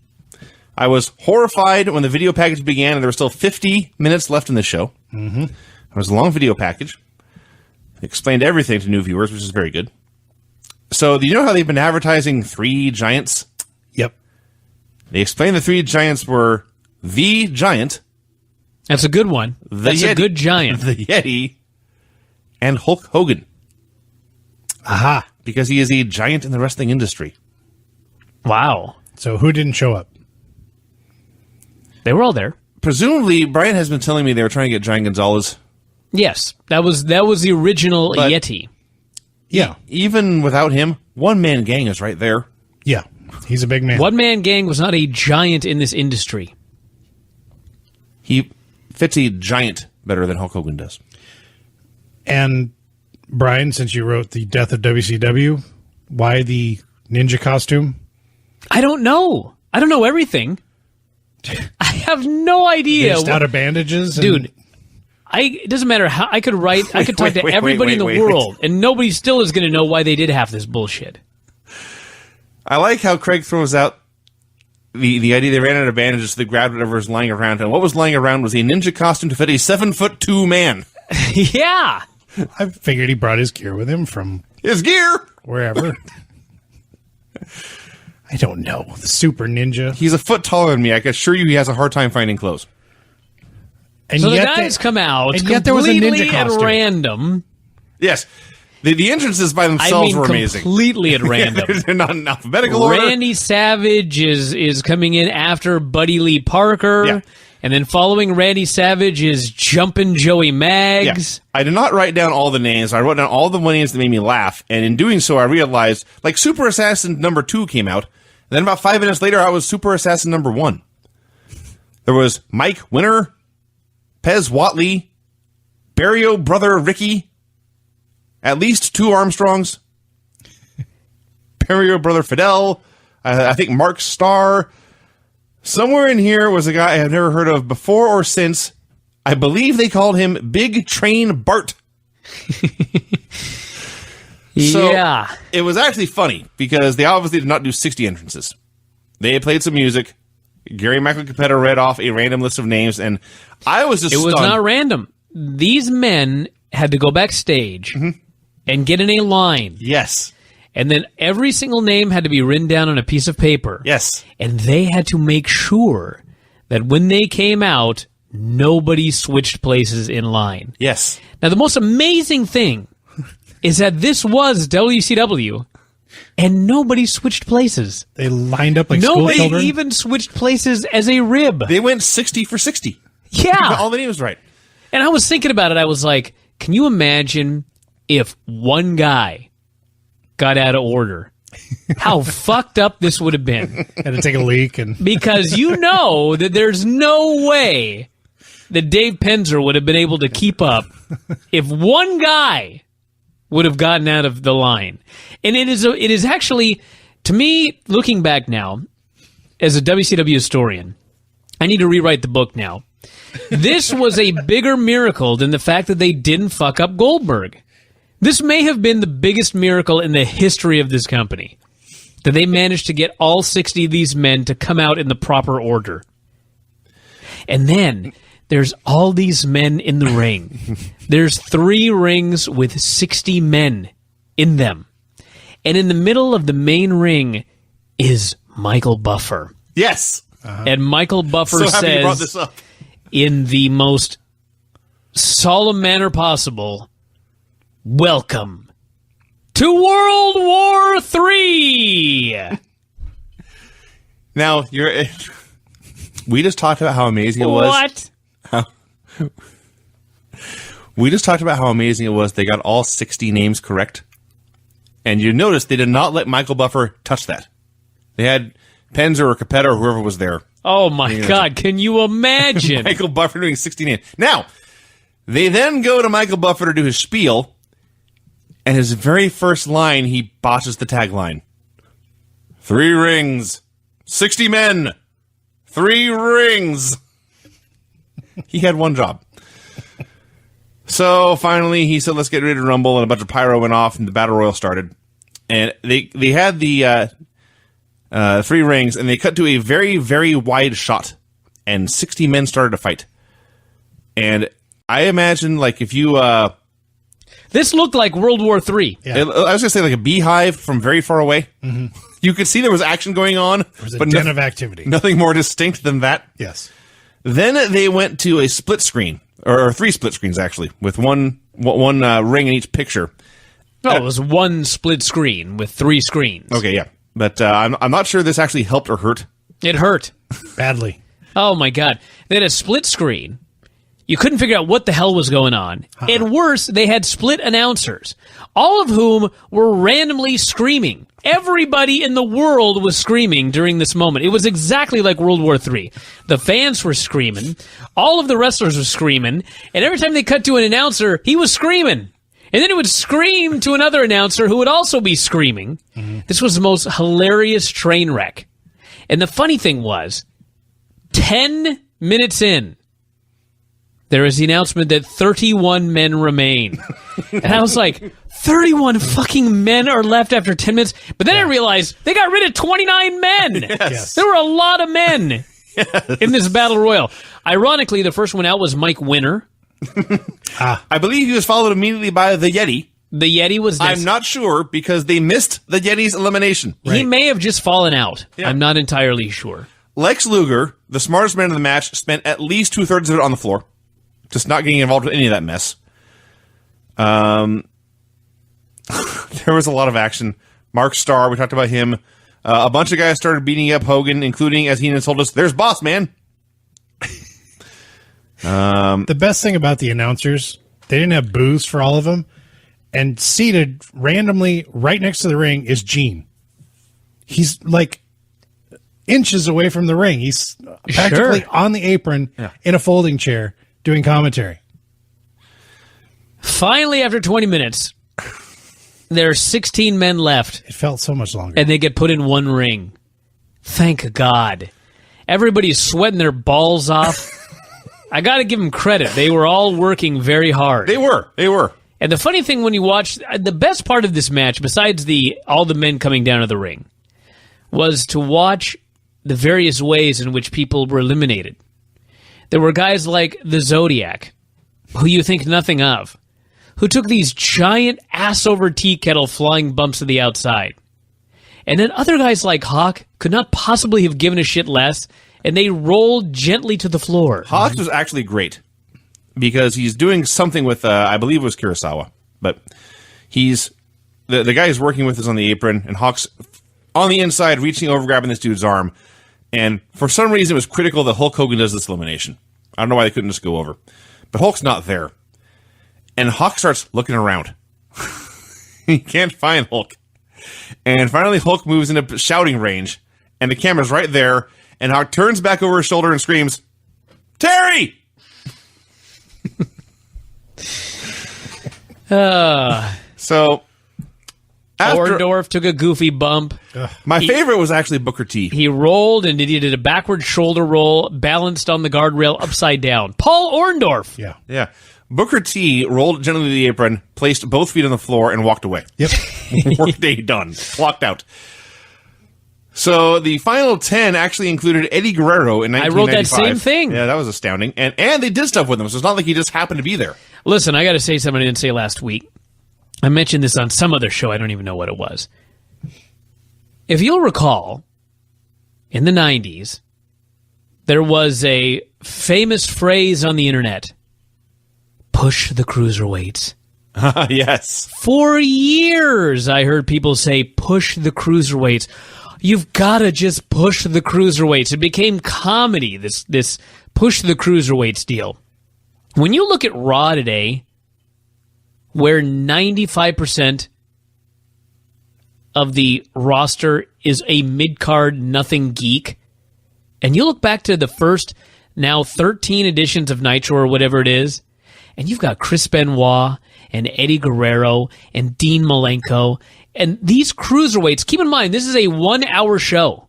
I was horrified when the video package began and there were still 50 minutes left in the show. Mm-hmm. It was a long video package. It explained everything to new viewers, which is very good. So, do you know how they've been advertising 3 giants? Yep. They explained the 3 giants were the Giant. That's a good one. That's Yeti, a good giant. The Yeti, and Hulk Hogan. Aha. Because he is a giant in the wrestling industry. Wow. So who didn't show up? They were all there. Presumably, Brian has been telling me they were trying to get Giant Gonzalez. Yes, that was the original But Yeti. Yeah. Even without him, One Man Gang is right there. Yeah. He's a big man. One Man Gang was not a giant in this industry. He fits a giant better than Hulk Hogan does. And Brian, since you wrote The Death of WCW, why the ninja costume? I don't know. I don't know everything. I have no idea. Just out of bandages? Dude, it doesn't matter how I could write. I could talk to everybody in the world, and nobody still is going to know why they did half this bullshit. I like how Craig throws out the idea they ran out of bandages, so they grabbed whatever was lying around. And what was lying around was a ninja costume to fit a 7'2" man. Yeah. I figured he brought his gear with him from His gear! wherever. I don't know. The super ninja. He's a foot taller than me. I can assure you he has a hard time finding clothes. And So the yet guys come out and yet there was a completely ninja at costume. random. Yes. The entrances by I themselves mean, were amazing. completely at random. They're not in alphabetical order. Randy Savage is coming in after Buddy Lee Parker. Yeah. And then following Randy Savage is Jumpin' Joey Maggs. I did not write down all the names. I wrote down all the names that made me laugh. And in doing so, I realized, like, Super Assassin number 2 came out. And then about 5 minutes later, I was Super Assassin number 1. There was Mike Winner, Pez Watley, Barrio Brother Ricky, at least 2 Armstrongs, Barrio Brother Fidel, I think Mark Starr. Somewhere in here was a guy I have never heard of before or since. I believe they called him Big Train Bart. So Yeah. it was actually funny because they obviously did not do 60 entrances. They played some music. Gary Michael Capetta read off a random list of names, and I was just It was stunned. not random. These men had to go backstage and get in a line. Yes. And then every single name had to be written down on a piece of paper. Yes. And they had to make sure that when they came out, nobody switched places in line. Yes. Now, the most amazing thing is that this was WCW, and nobody switched places. They lined up like school Nobody children. even switched places as a rib. They went 60 for 60. Yeah. All the names right. And I was thinking about it. I was like, can you imagine if one guy got out of order? How fucked up this would have been. Had to take a leak and Because you know that there's no way that Dave Penzer would have been able to keep up if one guy would have gotten out of the line. And it is actually, to me, looking back now, as a WCW historian, I need to rewrite the book now. This was a bigger miracle than the fact that they didn't fuck up Goldberg. This may have been the biggest miracle in the history of this company, that they managed to get all 60 of these men to come out in the proper order. And then there's all these men in the ring. There's 3 rings with 60 men in them. And in the middle of the main ring is Michael Buffer. Yes. And Michael Buffer So happy you brought says, this up. in the most solemn manner possible, "Welcome to World War III." Now, we just talked about how amazing it was. What? We just talked about how amazing it was they got all 60 names correct. And you notice they did not let Michael Buffer touch that. They had Penzer or Capetta or whoever was there. Oh my God, can you imagine? Michael Buffer doing 60 names. Now, they then go to Michael Buffer to do his spiel, and his very first line, he botches the tagline. 3 rings, 60 men, 3 rings. He had one job. So finally, he said, let's get ready to rumble, and a bunch of pyro went off, and the Battle Royal started. And they had the 3 rings, and they cut to a very, very wide shot, and 60 men started to fight. And I imagine, like, if you... This looked like World War III. Yeah. I was going to say, like, a beehive from very far away. Mm-hmm. You could see there was action going on, there was a but den of activity. nothing more distinct than that. Yes. Then they went to a split screen, or 3 split screens, actually, with one ring in each picture. No, it was one split screen with 3 screens. Okay, yeah. But I'm not sure this actually helped or hurt. It hurt. Badly. Oh my God. They had a split screen. You couldn't figure out what the hell was going on. And worse, they had split announcers, all of whom were randomly screaming. Everybody in the world was screaming during this moment. It was exactly like World War III. The fans were screaming. All of the wrestlers were screaming. And every time they cut to an announcer, he was screaming. And then it would scream to another announcer who would also be screaming. Mm-hmm. This was the most hilarious train wreck. And the funny thing was, 10 minutes in, there was the announcement that 31 men remain. And I was like, 31 fucking men are left after 10 minutes? But then I realized they got rid of 29 men. Yes. There were a lot of men in this battle royal. Ironically, the first one out was Mike Winner. I believe he was followed immediately by the Yeti. The Yeti was this. I'm not sure because they missed the Yeti's elimination. He may have just fallen out. Yeah. I'm not entirely sure. Lex Luger, the smartest man in the match, spent at least 2/3 of it on the floor. Just not getting involved with any of that mess. There was a lot of action. Mark Starr, we talked about him. A bunch of guys started beating up Hogan, including, as Heenan told us, there's Boss Man. The best thing about the announcers, they didn't have booths for all of them. And seated randomly right next to the ring is Gene. He's like inches away from the ring. He's practically on the apron in a folding chair doing commentary. Finally, after 20 minutes, there are 16 men left. It felt so much longer. And they get put in one ring. Thank God. Everybody's sweating their balls off. I got to give them credit. They were all working very hard. They were. And the funny thing when you watch, the best part of this match, besides all the men coming down to the ring, was to watch the various ways in which people were eliminated. There were guys like the Zodiac, who you think nothing of, who took these giant ass-over-tea kettle flying bumps to the outside. And then other guys like Hawk could not possibly have given a shit less, and they rolled gently to the floor. Hawk was actually great because he's doing something with, I believe it was Kurosawa, but he's the guy he's working with is on the apron, and Hawk's on the inside reaching over, grabbing this dude's arm. And for some reason, it was critical that Hulk Hogan does this elimination. I don't know why they couldn't just go over. But Hulk's not there. And Hawk starts looking around. He can't find Hulk. And finally, Hulk moves into shouting range. And the camera's right there. And Hawk turns back over his shoulder and screams, Terry! So... Orndorff took a goofy bump. My favorite was actually Booker T. He rolled and he did a backward shoulder roll, balanced on the guardrail upside down. Paul Orndorff. Yeah. Booker T rolled gently to the apron, placed both feet on the floor, and walked away. Yep. Workday done. Clocked out. So the final 10 actually included Eddie Guerrero in 1995. I wrote that same thing. Yeah, that was astounding. And they did stuff with him, so it's not like he just happened to be there. Listen, I got to say something I didn't say last week. I mentioned this on some other show. I don't even know what it was. If you'll recall, in the 90s, there was a famous phrase on the internet, push the cruiserweights. Yes. For years, I heard people say, push the cruiserweights. You've got to just push the cruiserweights. It became comedy, this push the cruiserweights deal. When you look at Raw today, where 95% of the roster is a mid-card nothing geek, and you look back to the first, now 13 editions of Nitro or whatever it is, and you've got Chris Benoit and Eddie Guerrero and Dean Malenko, and these cruiserweights, keep in mind, this is a 1-hour show.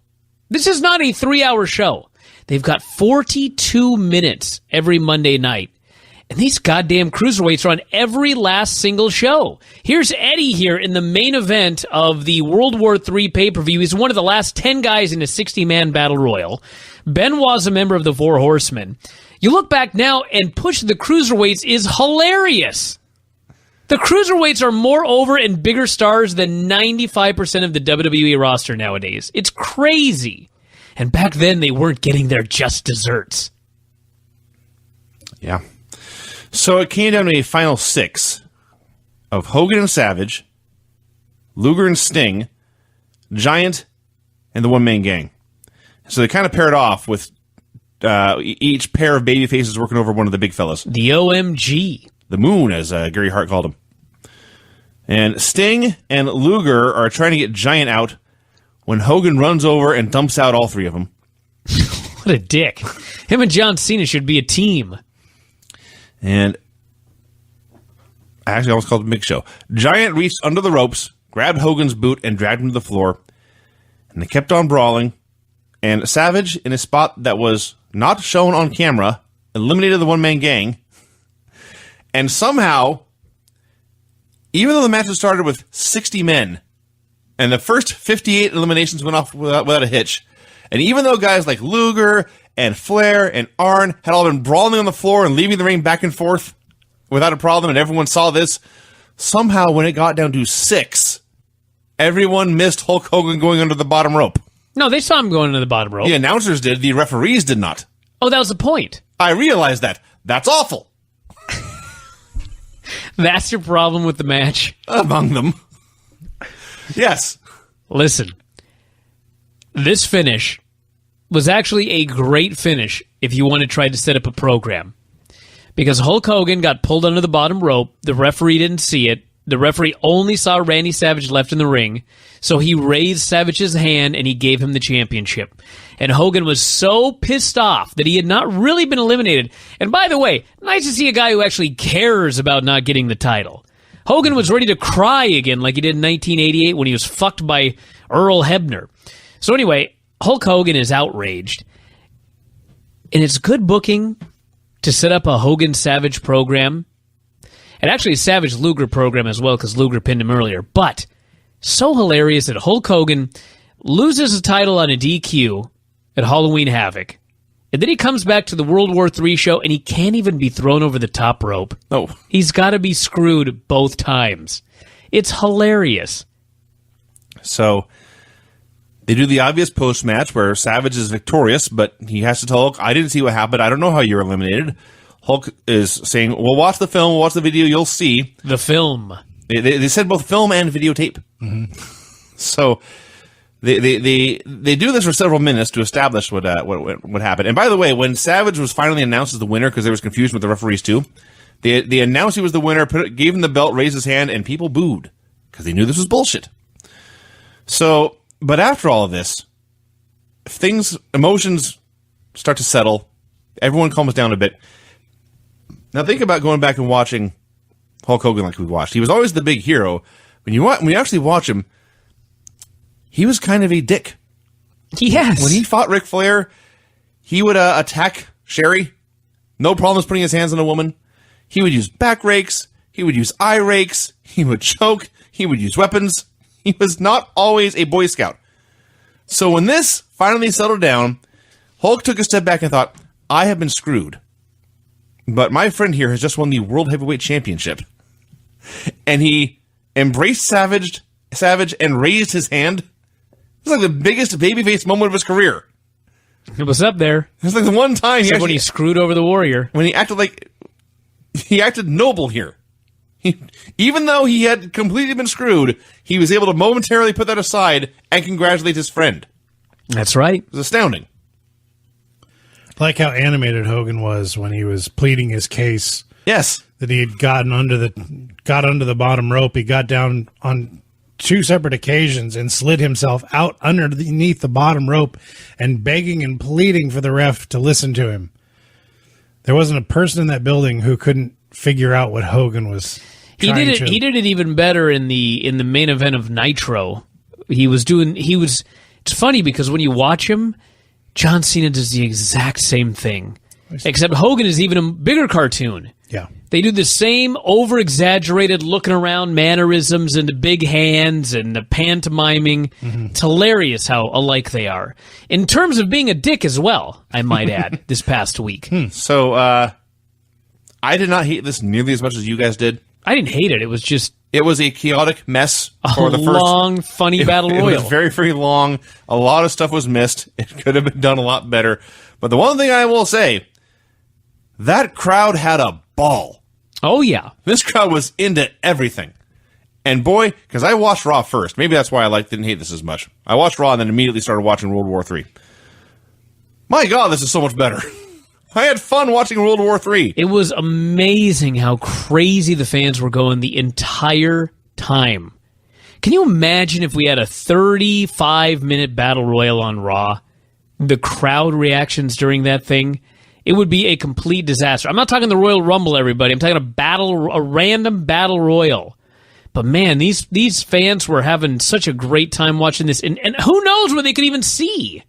This is not a 3-hour show. They've got 42 minutes every Monday night. And these goddamn cruiserweights are on every last single show. Here's Eddie here in the main event of the World War III pay-per-view. He's one of the last 10 guys in a 60-man battle royal. Benoit's a member of the Four Horsemen. You look back now, and push the cruiserweights is hilarious. The cruiserweights are more over and bigger stars than 95% of the WWE roster nowadays. It's crazy. And back then, they weren't getting their just desserts. Yeah. So it came down to a final 6 of Hogan and Savage, Luger and Sting, Giant, and the one-man gang. So they kind of paired off with each pair of baby faces working over one of the big fellas. The OMG. The Moon, as Gary Hart called him. And Sting and Luger are trying to get Giant out when Hogan runs over and dumps out all three of them. What a dick. Him and John Cena should be a team. And Actually, I almost called it Big Show. Giant reached under the ropes, grabbed Hogan's boot, and dragged him to the floor. And they kept on brawling. And Savage, in a spot that was not shown on camera, eliminated the one-man gang. And somehow, even though the match had started with 60 men, and the first 58 eliminations went off without a hitch, and even though guys like Luger and Flair and Arn had all been brawling on the floor and leaving the ring back and forth without a problem, and everyone saw this, somehow when it got down to 6, everyone missed Hulk Hogan going under the bottom rope. No, they saw him going under the bottom rope. The announcers did. The referees did not. Oh, that was the point. I realized that. That's awful. That's your problem with the match? Among them. Yes. Listen, this finish was actually a great finish if you want to try to set up a program. Because Hulk Hogan got pulled under the bottom rope. The referee didn't see it. The referee only saw Randy Savage left in the ring. So he raised Savage's hand and he gave him the championship. And Hogan was so pissed off that he had not really been eliminated. And by the way, nice to see a guy who actually cares about not getting the title. Hogan was ready to cry again like he did in 1988 when he was fucked by Earl Hebner. So anyway, Hulk Hogan is outraged. And it's good booking to set up a Hogan-Savage program. And actually a Savage-Luger program as well, because Luger pinned him earlier. But so hilarious that Hulk Hogan loses the title on a DQ at Halloween Havoc. And then he comes back to the World War III show, and he can't even be thrown over the top rope. Oh. He's got to be screwed both times. It's hilarious. So they do the obvious post-match where Savage is victorious, but he has to tell Hulk, I didn't see what happened. I don't know how you're eliminated. Hulk is saying, well, watch the film, watch the video, you'll see. The film. They said both film and videotape. Mm-hmm. So they do this for several minutes to establish what happened. And by the way, when Savage was finally announced as the winner, because there was confusion with the referees too, they announced he was the winner, gave him the belt, raised his hand, and people booed because they knew this was bullshit. So, but after all of this, emotions start to settle. Everyone calms down a bit. Now think about going back and watching Hulk Hogan like we watched. He was always the big hero. When you actually watch him, he was kind of a dick. Yes. When he fought Ric Flair, he would attack Sherry. No problems putting his hands on a woman. He would use back rakes. He would use eye rakes. He would choke. He would use weapons. He was not always a Boy Scout. So when this finally settled down, Hulk took a step back and thought, I have been screwed. But my friend here has just won the World Heavyweight Championship. And he embraced Savage and raised his hand. It was like the biggest babyface moment of his career. It was up there. It was like the one time when he screwed over the Warrior. When he acted noble here. Even though he had completely been screwed, he was able to momentarily put that aside and congratulate his friend. That's right. It was astounding. I like how animated Hogan was when he was pleading his case. Yes. That he had got under the bottom rope. He got down on 2 separate occasions and slid himself out underneath the bottom rope and begging and pleading for the ref to listen to him. There wasn't a person in that building who couldn't figure out what Hogan was trying to do. He did it even better in the main event of Nitro. It's funny because when you watch him, John Cena does the exact same thing. Except Hogan is even a bigger cartoon. Yeah. They do the same over-exaggerated looking around mannerisms and the big hands and the pantomiming. Mm-hmm. It's hilarious how alike they are. In terms of being a dick as well, I might add, this past week. So, I did not hate this nearly as much as you guys did. I didn't hate it. It was just... It was a chaotic mess for the first... long, funny battle royal. It was very, very long. A lot of stuff was missed. It could have been done a lot better. But the one thing I will say, that crowd had a ball. Oh, yeah. This crowd was into everything. And boy, because I watched Raw first. Maybe that's why I didn't hate this as much. I watched Raw and then immediately started watching World War III. My God, this is so much better. I had fun watching World War III. It was amazing how crazy the fans were going the entire time. Can you imagine if we had a 35-minute battle royal on Raw? The crowd reactions during that thing, it would be a complete disaster. I'm not talking the Royal Rumble, everybody. I'm talking a random battle royal. But man, these fans were having such a great time watching this, and who knows where they could even see?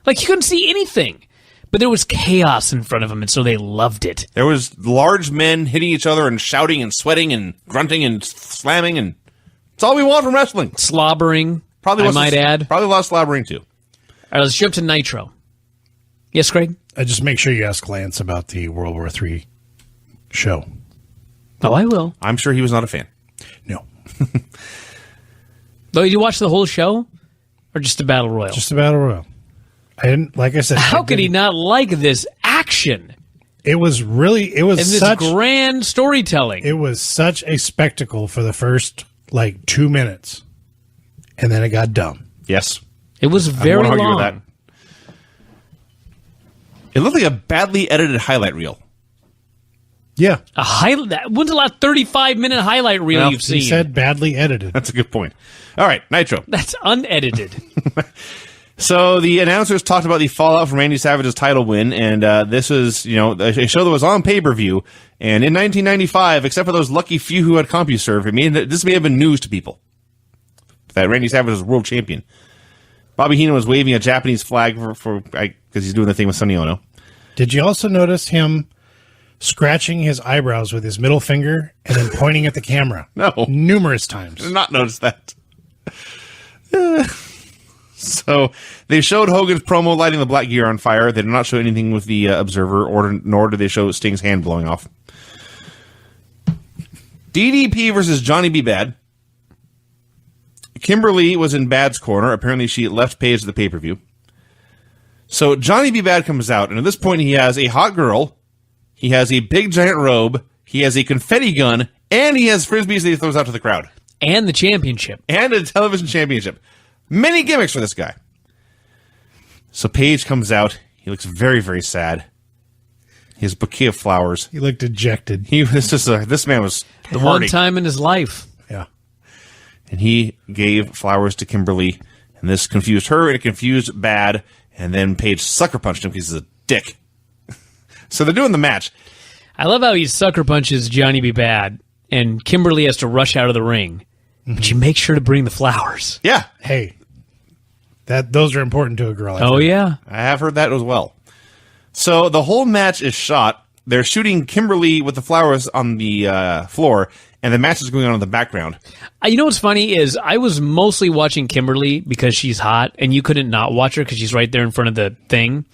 Like, you couldn't see anything. But there was chaos in front of them, and so they loved it. There was large men hitting each other and shouting and sweating and grunting and slamming, and it's all we want from wrestling. Slobbering, Probably I might add. Probably a lot of slobbering, too. All right, let's jump to Nitro. Yes, Craig? Just make sure you ask Lance about the World War III show. Oh, I will. I'm sure he was not a fan. No. Though, did you watch the whole show? Or just a battle royal? Just a battle royal. I didn't, like I said. How could he not like this action? It was And this such grand storytelling. It was such a spectacle for the first, 2 minutes. And then it got dumb. Yes. It was very I won't argue long. with that. It looked like a badly edited highlight reel. Yeah. When's the last 35-minute highlight reel Well, you've seen? He said badly edited. That's a good point. All right, Nitro. That's unedited. So the announcers talked about the fallout from Randy Savage's title win, and this was, a show that was on pay-per-view. And in 1995, except for those lucky few who had CompuServe, this may have been news to people that Randy Savage was world champion. Bobby Heenan was waving a Japanese flag because he's doing the thing with Sonny Ono. Did you also notice him scratching his eyebrows with his middle finger and then pointing at the camera? No. Numerous times. I did not notice that. So they showed Hogan's promo lighting the black gear on fire. They did not show anything with the Observer, nor did they show Sting's hand blowing off. DDP versus Johnny B. Bad. Kimberly was in Bad's corner. Apparently she left Paige at the pay-per-view. So Johnny B. Bad comes out, and at this point he has a hot girl, he has a big giant robe, he has a confetti gun, and he has frisbees that he throws out to the crowd. And the championship. And a television championship. Many gimmicks for this guy. So Paige comes out. He looks very, very sad. His bouquet of flowers. He looked dejected. He was just this man was The one time in his life. Yeah. And he gave flowers to Kimberly, and this confused her, and it confused Bad, and then Paige sucker punched him because he's a dick. So they're doing the match. I love how he sucker punches Johnny B. Bad, and Kimberly has to rush out of the ring. But you make sure to bring the flowers. Yeah. Hey, those are important to a girl. I Oh, think. yeah. I have heard that as well. So the whole match is shot. They're shooting Kimberly with the flowers on the floor, and the match is going on in the background. You know what's funny is I was mostly watching Kimberly because she's hot, and you couldn't not watch her because she's right there in front of the thing.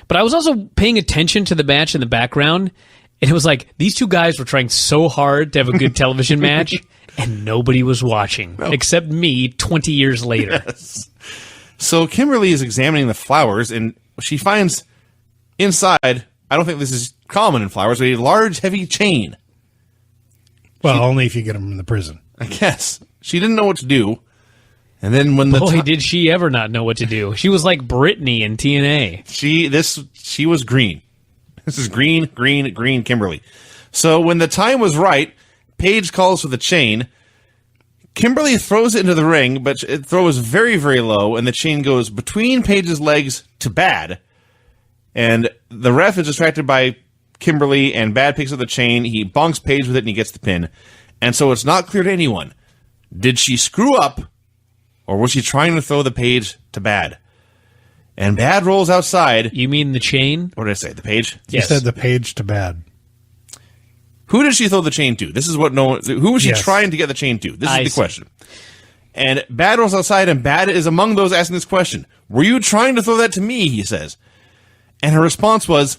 But I was also paying attention to the match in the background, and it was like these two guys were trying so hard to have a good television match, and nobody was watching except me 20 years later. Yes. So Kimberly is examining the flowers, and she finds inside, I don't think this is common in flowers, but a large, heavy chain. Well, only if you get them in the prison. I guess. She didn't know what to do. And then when the Boy, did she ever not know what to do. She was like Britney in TNA. she was green. This is green Kimberly. So when the time was right, Paige calls for the chain. Kimberly throws it into the ring, but it throws very, very low, and the chain goes between Paige's legs to Bad. And the ref is distracted by Kimberly, and Bad picks up the chain. He bonks Paige with it, and he gets the pin. And so it's not clear to anyone. Did she screw up, or was she trying to throw the Paige to Bad? And Bad rolls outside. You mean the chain? What did I say? The Paige? You said the Page to Bad. Who did she throw the chain to? This is what no one... Who was she Yes. trying to get the chain to? This is I the see. question. And Bad rolls outside, and Bad is among those asking this question. Were you trying to throw that to me, he says. And her response was,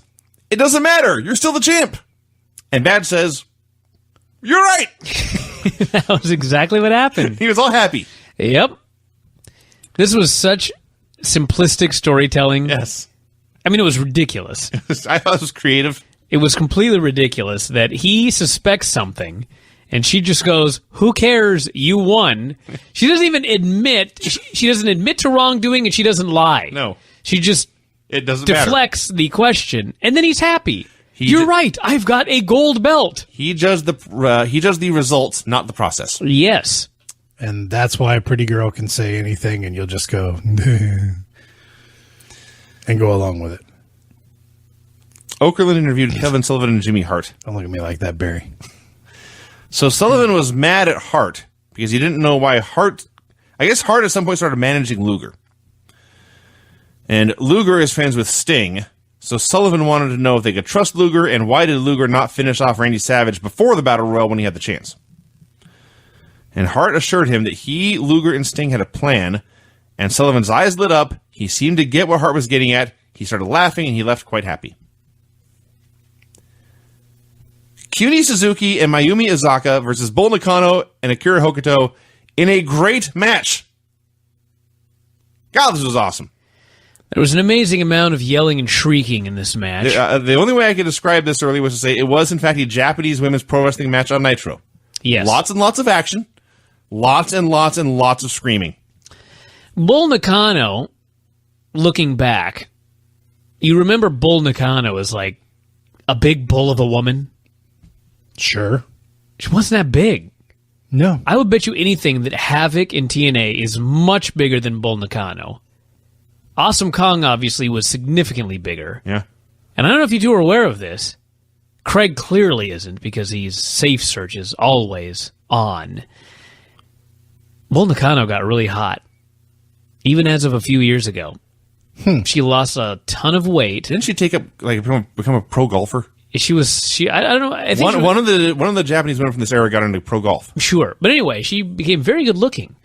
it doesn't matter. You're still the champ. And Bad says, you're right. That was exactly what happened. He was all happy. Yep. This was such simplistic storytelling. Yes. I mean, it was ridiculous. I thought it was creative. It was completely ridiculous that he suspects something, and she just goes, who cares? You won. She doesn't even admit. She doesn't admit to wrongdoing, and she doesn't lie. No. She just It doesn't matter. deflects the question, and then he's happy. He You're d- right. I've got a gold belt. He judged the results, not the process. Yes. And that's why a pretty girl can say anything and you'll just go and go along with it. Okerlund interviewed Kevin Sullivan and Jimmy Hart. Don't look at me like that, Barry. So Sullivan was mad at Hart because he didn't know why Hart... I guess Hart at some point started managing Luger. And Luger is friends with Sting, so Sullivan wanted to know if they could trust Luger, and why did Luger not finish off Randy Savage before the Battle Royal when he had the chance? And Hart assured him that he, Luger, and Sting had a plan, and Sullivan's eyes lit up. He seemed to get what Hart was getting at. He started laughing, and he left quite happy. Cutie Suzuki and Mayumi Izaka versus Bull Nakano and Akira Hokuto in a great match. God, this was awesome. There was an amazing amount of yelling and shrieking in this match. The only way I could describe this earlier was to say it was, in fact, a Japanese women's pro wrestling match on Nitro. Yes. Lots and lots of action. Lots and lots and lots of screaming. Bull Nakano, looking back, you remember Bull Nakano as like a big bull of a woman? Sure. She wasn't that big. No. I would bet you anything that Havoc in TNA is much bigger than Bull Nakano. Awesome Kong, obviously, was significantly bigger. Yeah. And I don't know if you two are aware of this. Craig clearly isn't, because he's safe search is always on. Bull Nakano got really hot, even as of a few years ago. She lost a ton of weight. Didn't she take up, like, become a pro golfer? I don't know. I think One of the Japanese women from this era got into pro golf. Sure. But anyway, she became very good looking.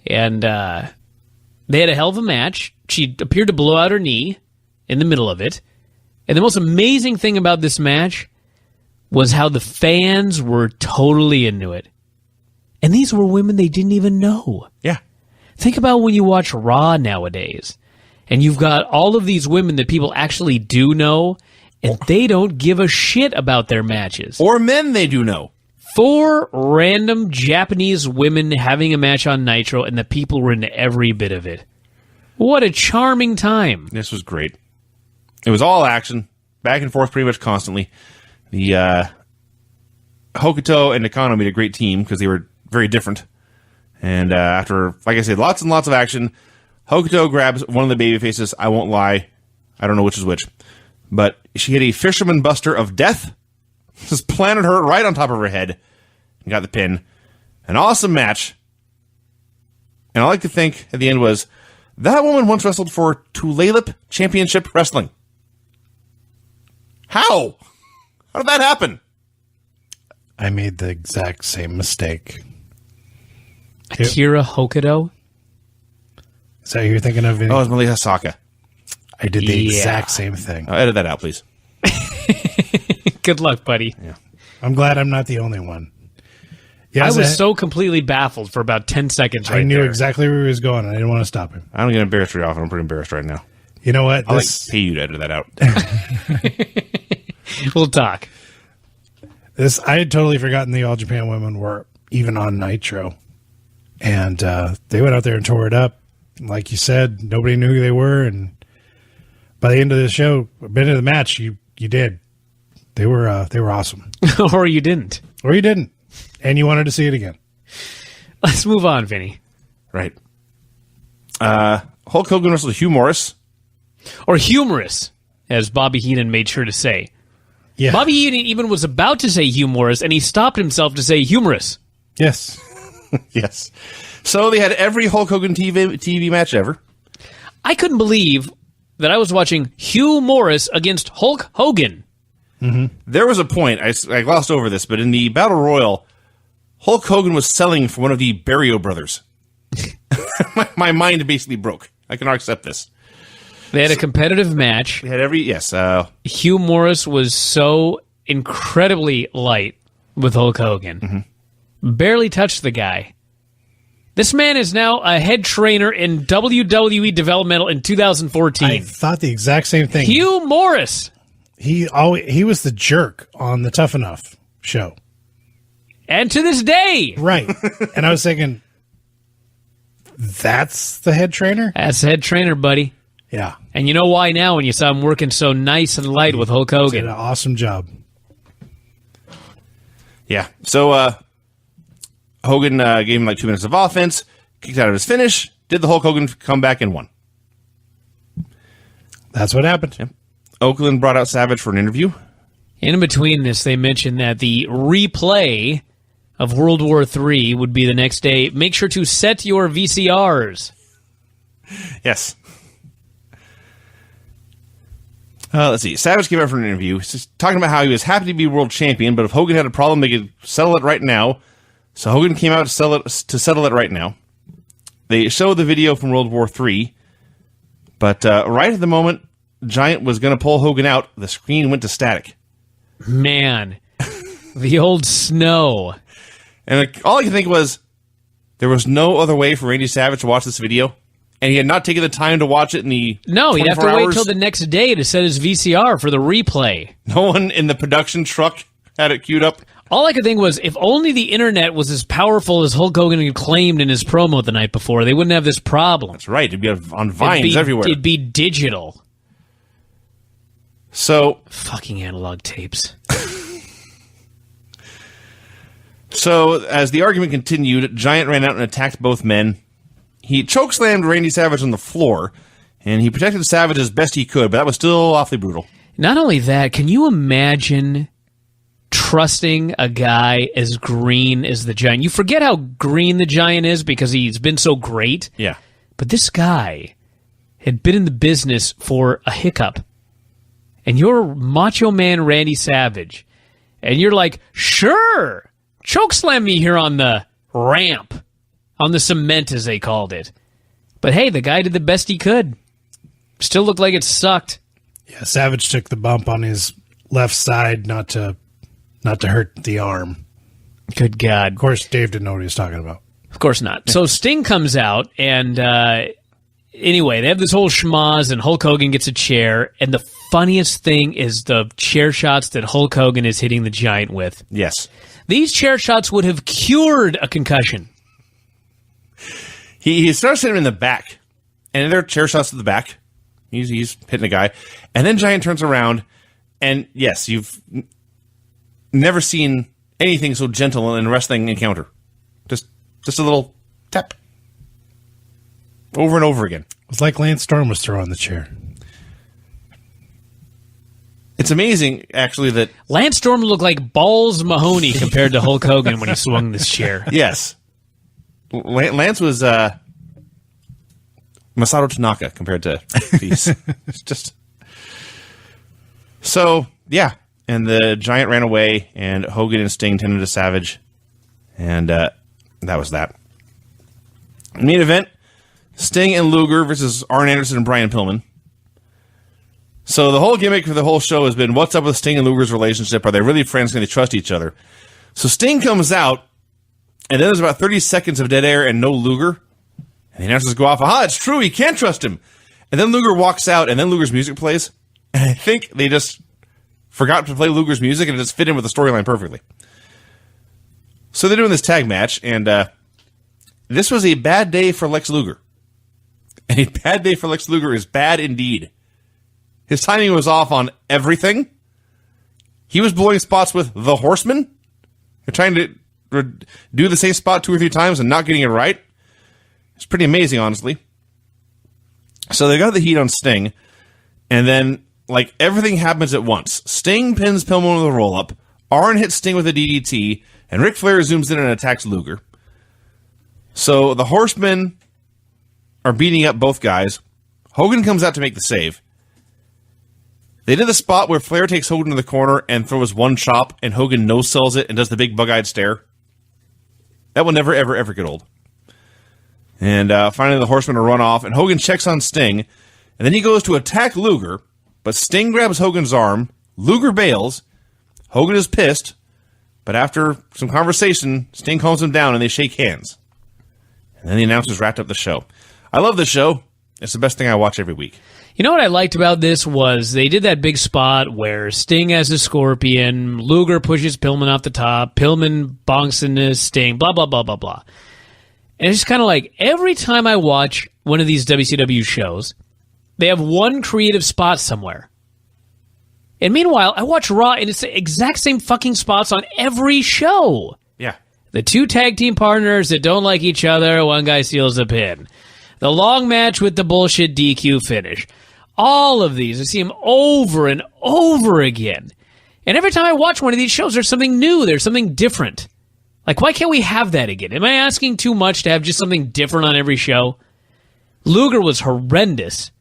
And they had a hell of a match. She appeared to blow out her knee in the middle of it. And the most amazing thing about this match was how the fans were totally into it. And these were women they didn't even know. Yeah. Think about when you watch Raw nowadays, and you've got all of these women that people actually do know, and they don't give a shit about their matches. Or men they do know. 4 random Japanese women having a match on Nitro, and the people were into every bit of it. What a charming time. This was great. It was all action, back and forth pretty much constantly. The Hokuto and Nakano made a great team because they were very different. And after, like I said, lots and lots of action, Hokuto grabs one of the baby faces. I won't lie. I don't know which is which. But she hit a Fisherman Buster of Death. Just planted her right on top of her head. And got the pin. An awesome match. And I like to think at the end was, that woman once wrestled for Tulalip Championship Wrestling. How? How did that happen? I made the exact same mistake. Akira Hokuto? Is that who you're thinking of? Oh, it was Malia Saka. I did the exact same thing. Edit that out, please. Good luck, buddy. Yeah. I'm glad I'm not the only one. Yeah, I was so completely baffled for about 10 seconds right I knew there. exactly where he was going. I didn't want to stop him. I don't get embarrassed very often. I'm pretty embarrassed right now. You know what? I'll pay you to edit that out. We'll talk. I had totally forgotten the All Japan women were even on Nitro. And they went out there and tore it up. Like you said, nobody knew who they were. And by the end of the show, by the end of the match, you did. They were awesome. Or you didn't. Or you didn't. And you wanted to see it again. Let's move on, Vinny. Right. Hulk Hogan wrestled Hugh Morris. Or humorous, as Bobby Heenan made sure to say. Yeah. Bobby Heenan even was about to say humorous, and he stopped himself to say humorous. Yes. Yes. So they had every Hulk Hogan TV match ever. I couldn't believe that I was watching Hugh Morris against Hulk Hogan. Mm-hmm. There was a point, I glossed over this, but in the Battle Royal, Hulk Hogan was selling for one of the Barrio brothers. my mind basically broke. I cannot accept this. They had a competitive match. We had yes. Hugh Morris was so incredibly light with Hulk Hogan. Mm-hmm. Barely touched the guy. This man is now a head trainer in WWE Developmental in 2014. I thought the exact same thing. Hugh Morris. He was the jerk on the Tough Enough show. And to this day. Right. And I was thinking, that's the head trainer? That's the head trainer, buddy. Yeah. And you know why now when you saw him working so nice and light with Hulk Hogan. He did an awesome job. Yeah. So Hogan gave him like 2 minutes of offense, kicked out of his finish, did the Hulk Hogan comeback and won. That's what happened. Yeah. Oakland brought out Savage for an interview. In between this, they mentioned that the replay of World War III would be the next day. Make sure to set your VCRs. Yes. Let's see. Savage came out for an interview. He's talking about how he was happy to be world champion, but if Hogan had a problem, they could settle it right now. So Hogan came out to settle it right now. They showed the video from World War III, but right at the moment Giant was going to pull Hogan out, the screen went to static. Man, the old snow. And all I could think was, there was no other way for Randy Savage to watch this video, and he had not taken the time to watch it in the No, he'd have to 24 wait hours. till the next day to set his VCR for the replay. No one in the production truck had it queued up. All I could think was, if only the internet was as powerful as Hulk Hogan had claimed in his promo the night before, they wouldn't have this problem. That's right. It'd be on vines everywhere. It'd be digital. So, Fucking analog tapes. So, as the argument continued, Giant ran out and attacked both men. He chokeslammed Randy Savage on the floor, and he protected Savage as best he could, but that was still awfully brutal. Not only that, can you imagine trusting a guy as green as the Giant? You forget how green the Giant is because he's been so great. Yeah. But this guy had been in the business for a hiccup. And you're Macho Man Randy Savage. And you're like, sure, chokeslam me here on the ramp. On the cement, as they called it. But hey, the guy did the best he could. Still looked like it sucked. Yeah, Savage took the bump on his left side not to hurt the arm. Good God. Of course, Dave didn't know what he was talking about. Of course not. So Sting comes out, and anyway, they have this whole schmoz, and Hulk Hogan gets a chair, and the funniest thing is the chair shots that Hulk Hogan is hitting the Giant with. Yes. These chair shots would have cured a concussion. He starts hitting him in the back, and there are chair shots to the back. He's hitting a guy. And then Giant turns around, and yes, you've never seen anything so gentle in a wrestling encounter. Just a little tap. Over and over again. It's like Lance Storm was throwing the chair. It's amazing, actually, that... Lance Storm looked like Balls Mahoney compared to Hulk Hogan when he swung this chair. Yes. Lance was Masato Tanaka compared to Peace. It's just... So, yeah. And the Giant ran away, and Hogan and Sting tended to Savage. And that was that. Main event, Sting and Luger versus Arn Anderson and Brian Pillman. So the whole gimmick for the whole show has been, what's up with Sting and Luger's relationship? Are they really friends? Can they trust each other? So Sting comes out, and then there's about 30 seconds of dead air and no Luger. And the announcers go off, aha, it's true, you can't trust him. And then Luger walks out, and then Luger's music plays. And I think they just forgot to play Luger's music, and it just fit in with the storyline perfectly. So they're doing this tag match, and this was a bad day for Lex Luger. And a bad day for Lex Luger is bad indeed. His timing was off on everything. He was blowing spots with the Horseman. They're trying to do the same spot 2 or 3 times and not getting it right. It's pretty amazing, honestly. So they got the heat on Sting, and then, like, everything happens at once. Sting pins Pillman with a roll-up, Arn hits Sting with a DDT, and Ric Flair zooms in and attacks Luger. So the Horsemen are beating up both guys. Hogan comes out to make the save. They did the spot where Flair takes Hogan to the corner and throws one chop, and Hogan no-sells it and does the big bug-eyed stare. That will never, ever, ever get old. And finally the Horsemen are run off, and Hogan checks on Sting, and then he goes to attack Luger, but Sting grabs Hogan's arm, Luger bails, Hogan is pissed, but after some conversation, Sting calms him down and they shake hands. And then the announcers wrapped up the show. I love this show. It's the best thing I watch every week. You know what I liked about this was they did that big spot where Sting has a scorpion, Luger pushes Pillman off the top, Pillman bonks into Sting, blah, blah, blah, blah, blah. And it's just kind of like, every time I watch one of these WCW shows, they have one creative spot somewhere. And meanwhile, I watch Raw, and it's the exact same fucking spots on every show. Yeah. The 2 tag team partners that don't like each other, one guy steals a pin. The long match with the bullshit DQ finish. All of these, I see them over and over again. And every time I watch one of these shows, there's something new. There's something different. Like, why can't we have that again? Am I asking too much to have just something different on every show? Luger was horrendous,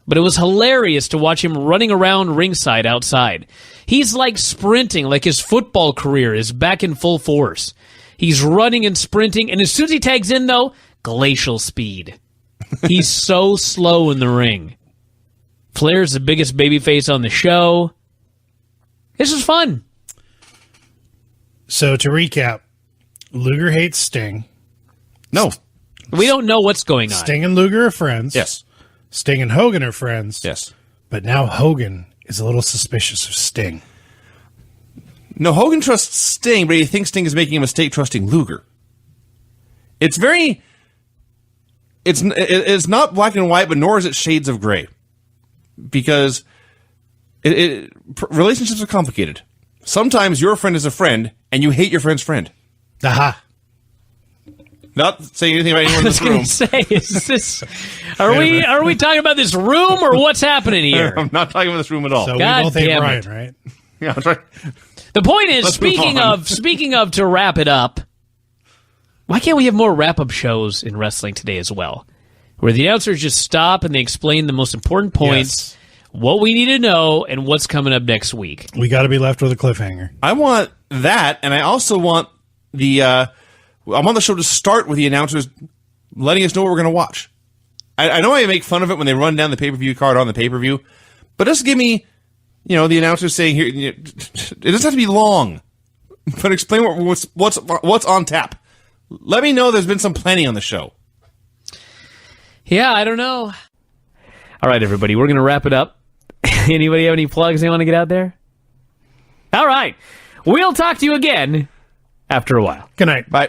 but it was hilarious to watch him running around ringside outside. He's like sprinting, like his football career is back in full force. He's running and sprinting, and as soon as he tags in, though, glacial speed. He's so slow in the ring. Flair's the biggest babyface on the show. This is fun. So to recap, Luger hates Sting. No. We don't know what's going on. Sting and Luger are friends. Yes. Sting and Hogan are friends. Yes. But now Hogan is a little suspicious of Sting. No, Hogan trusts Sting, but he thinks Sting is making a mistake trusting Luger. It's not black and white, but nor is it shades of gray. Because relationships are complicated. Sometimes your friend is a friend, and you hate your friend's friend. Aha. Not saying anything about anyone in this room. I was going to say, is this... Are we talking about this room, or what's happening here? I'm not talking about this room at all. So God we both hate damn Brian, it. right? Yeah, that's right. The point is, Let's move speaking of, to wrap it up, why can't we have more wrap-up shows in wrestling today as well? Where the announcers just stop and they explain the most important points, what we need to know, and what's coming up next week. We got to be left with a cliffhanger. I want that, and I also want I want the show to start with the announcers letting us know what we're going to watch. I know I make fun of it when they run down the pay-per-view card on the pay-per-view, but just give me, the announcers saying here. It doesn't have to be long, but explain what's on tap. Let me know there's been some planning on the show. Yeah, I don't know. All right, everybody, we're going to wrap it up. Anybody have any plugs they want to get out there? All right. We'll talk to you again after a while. Good night. Bye.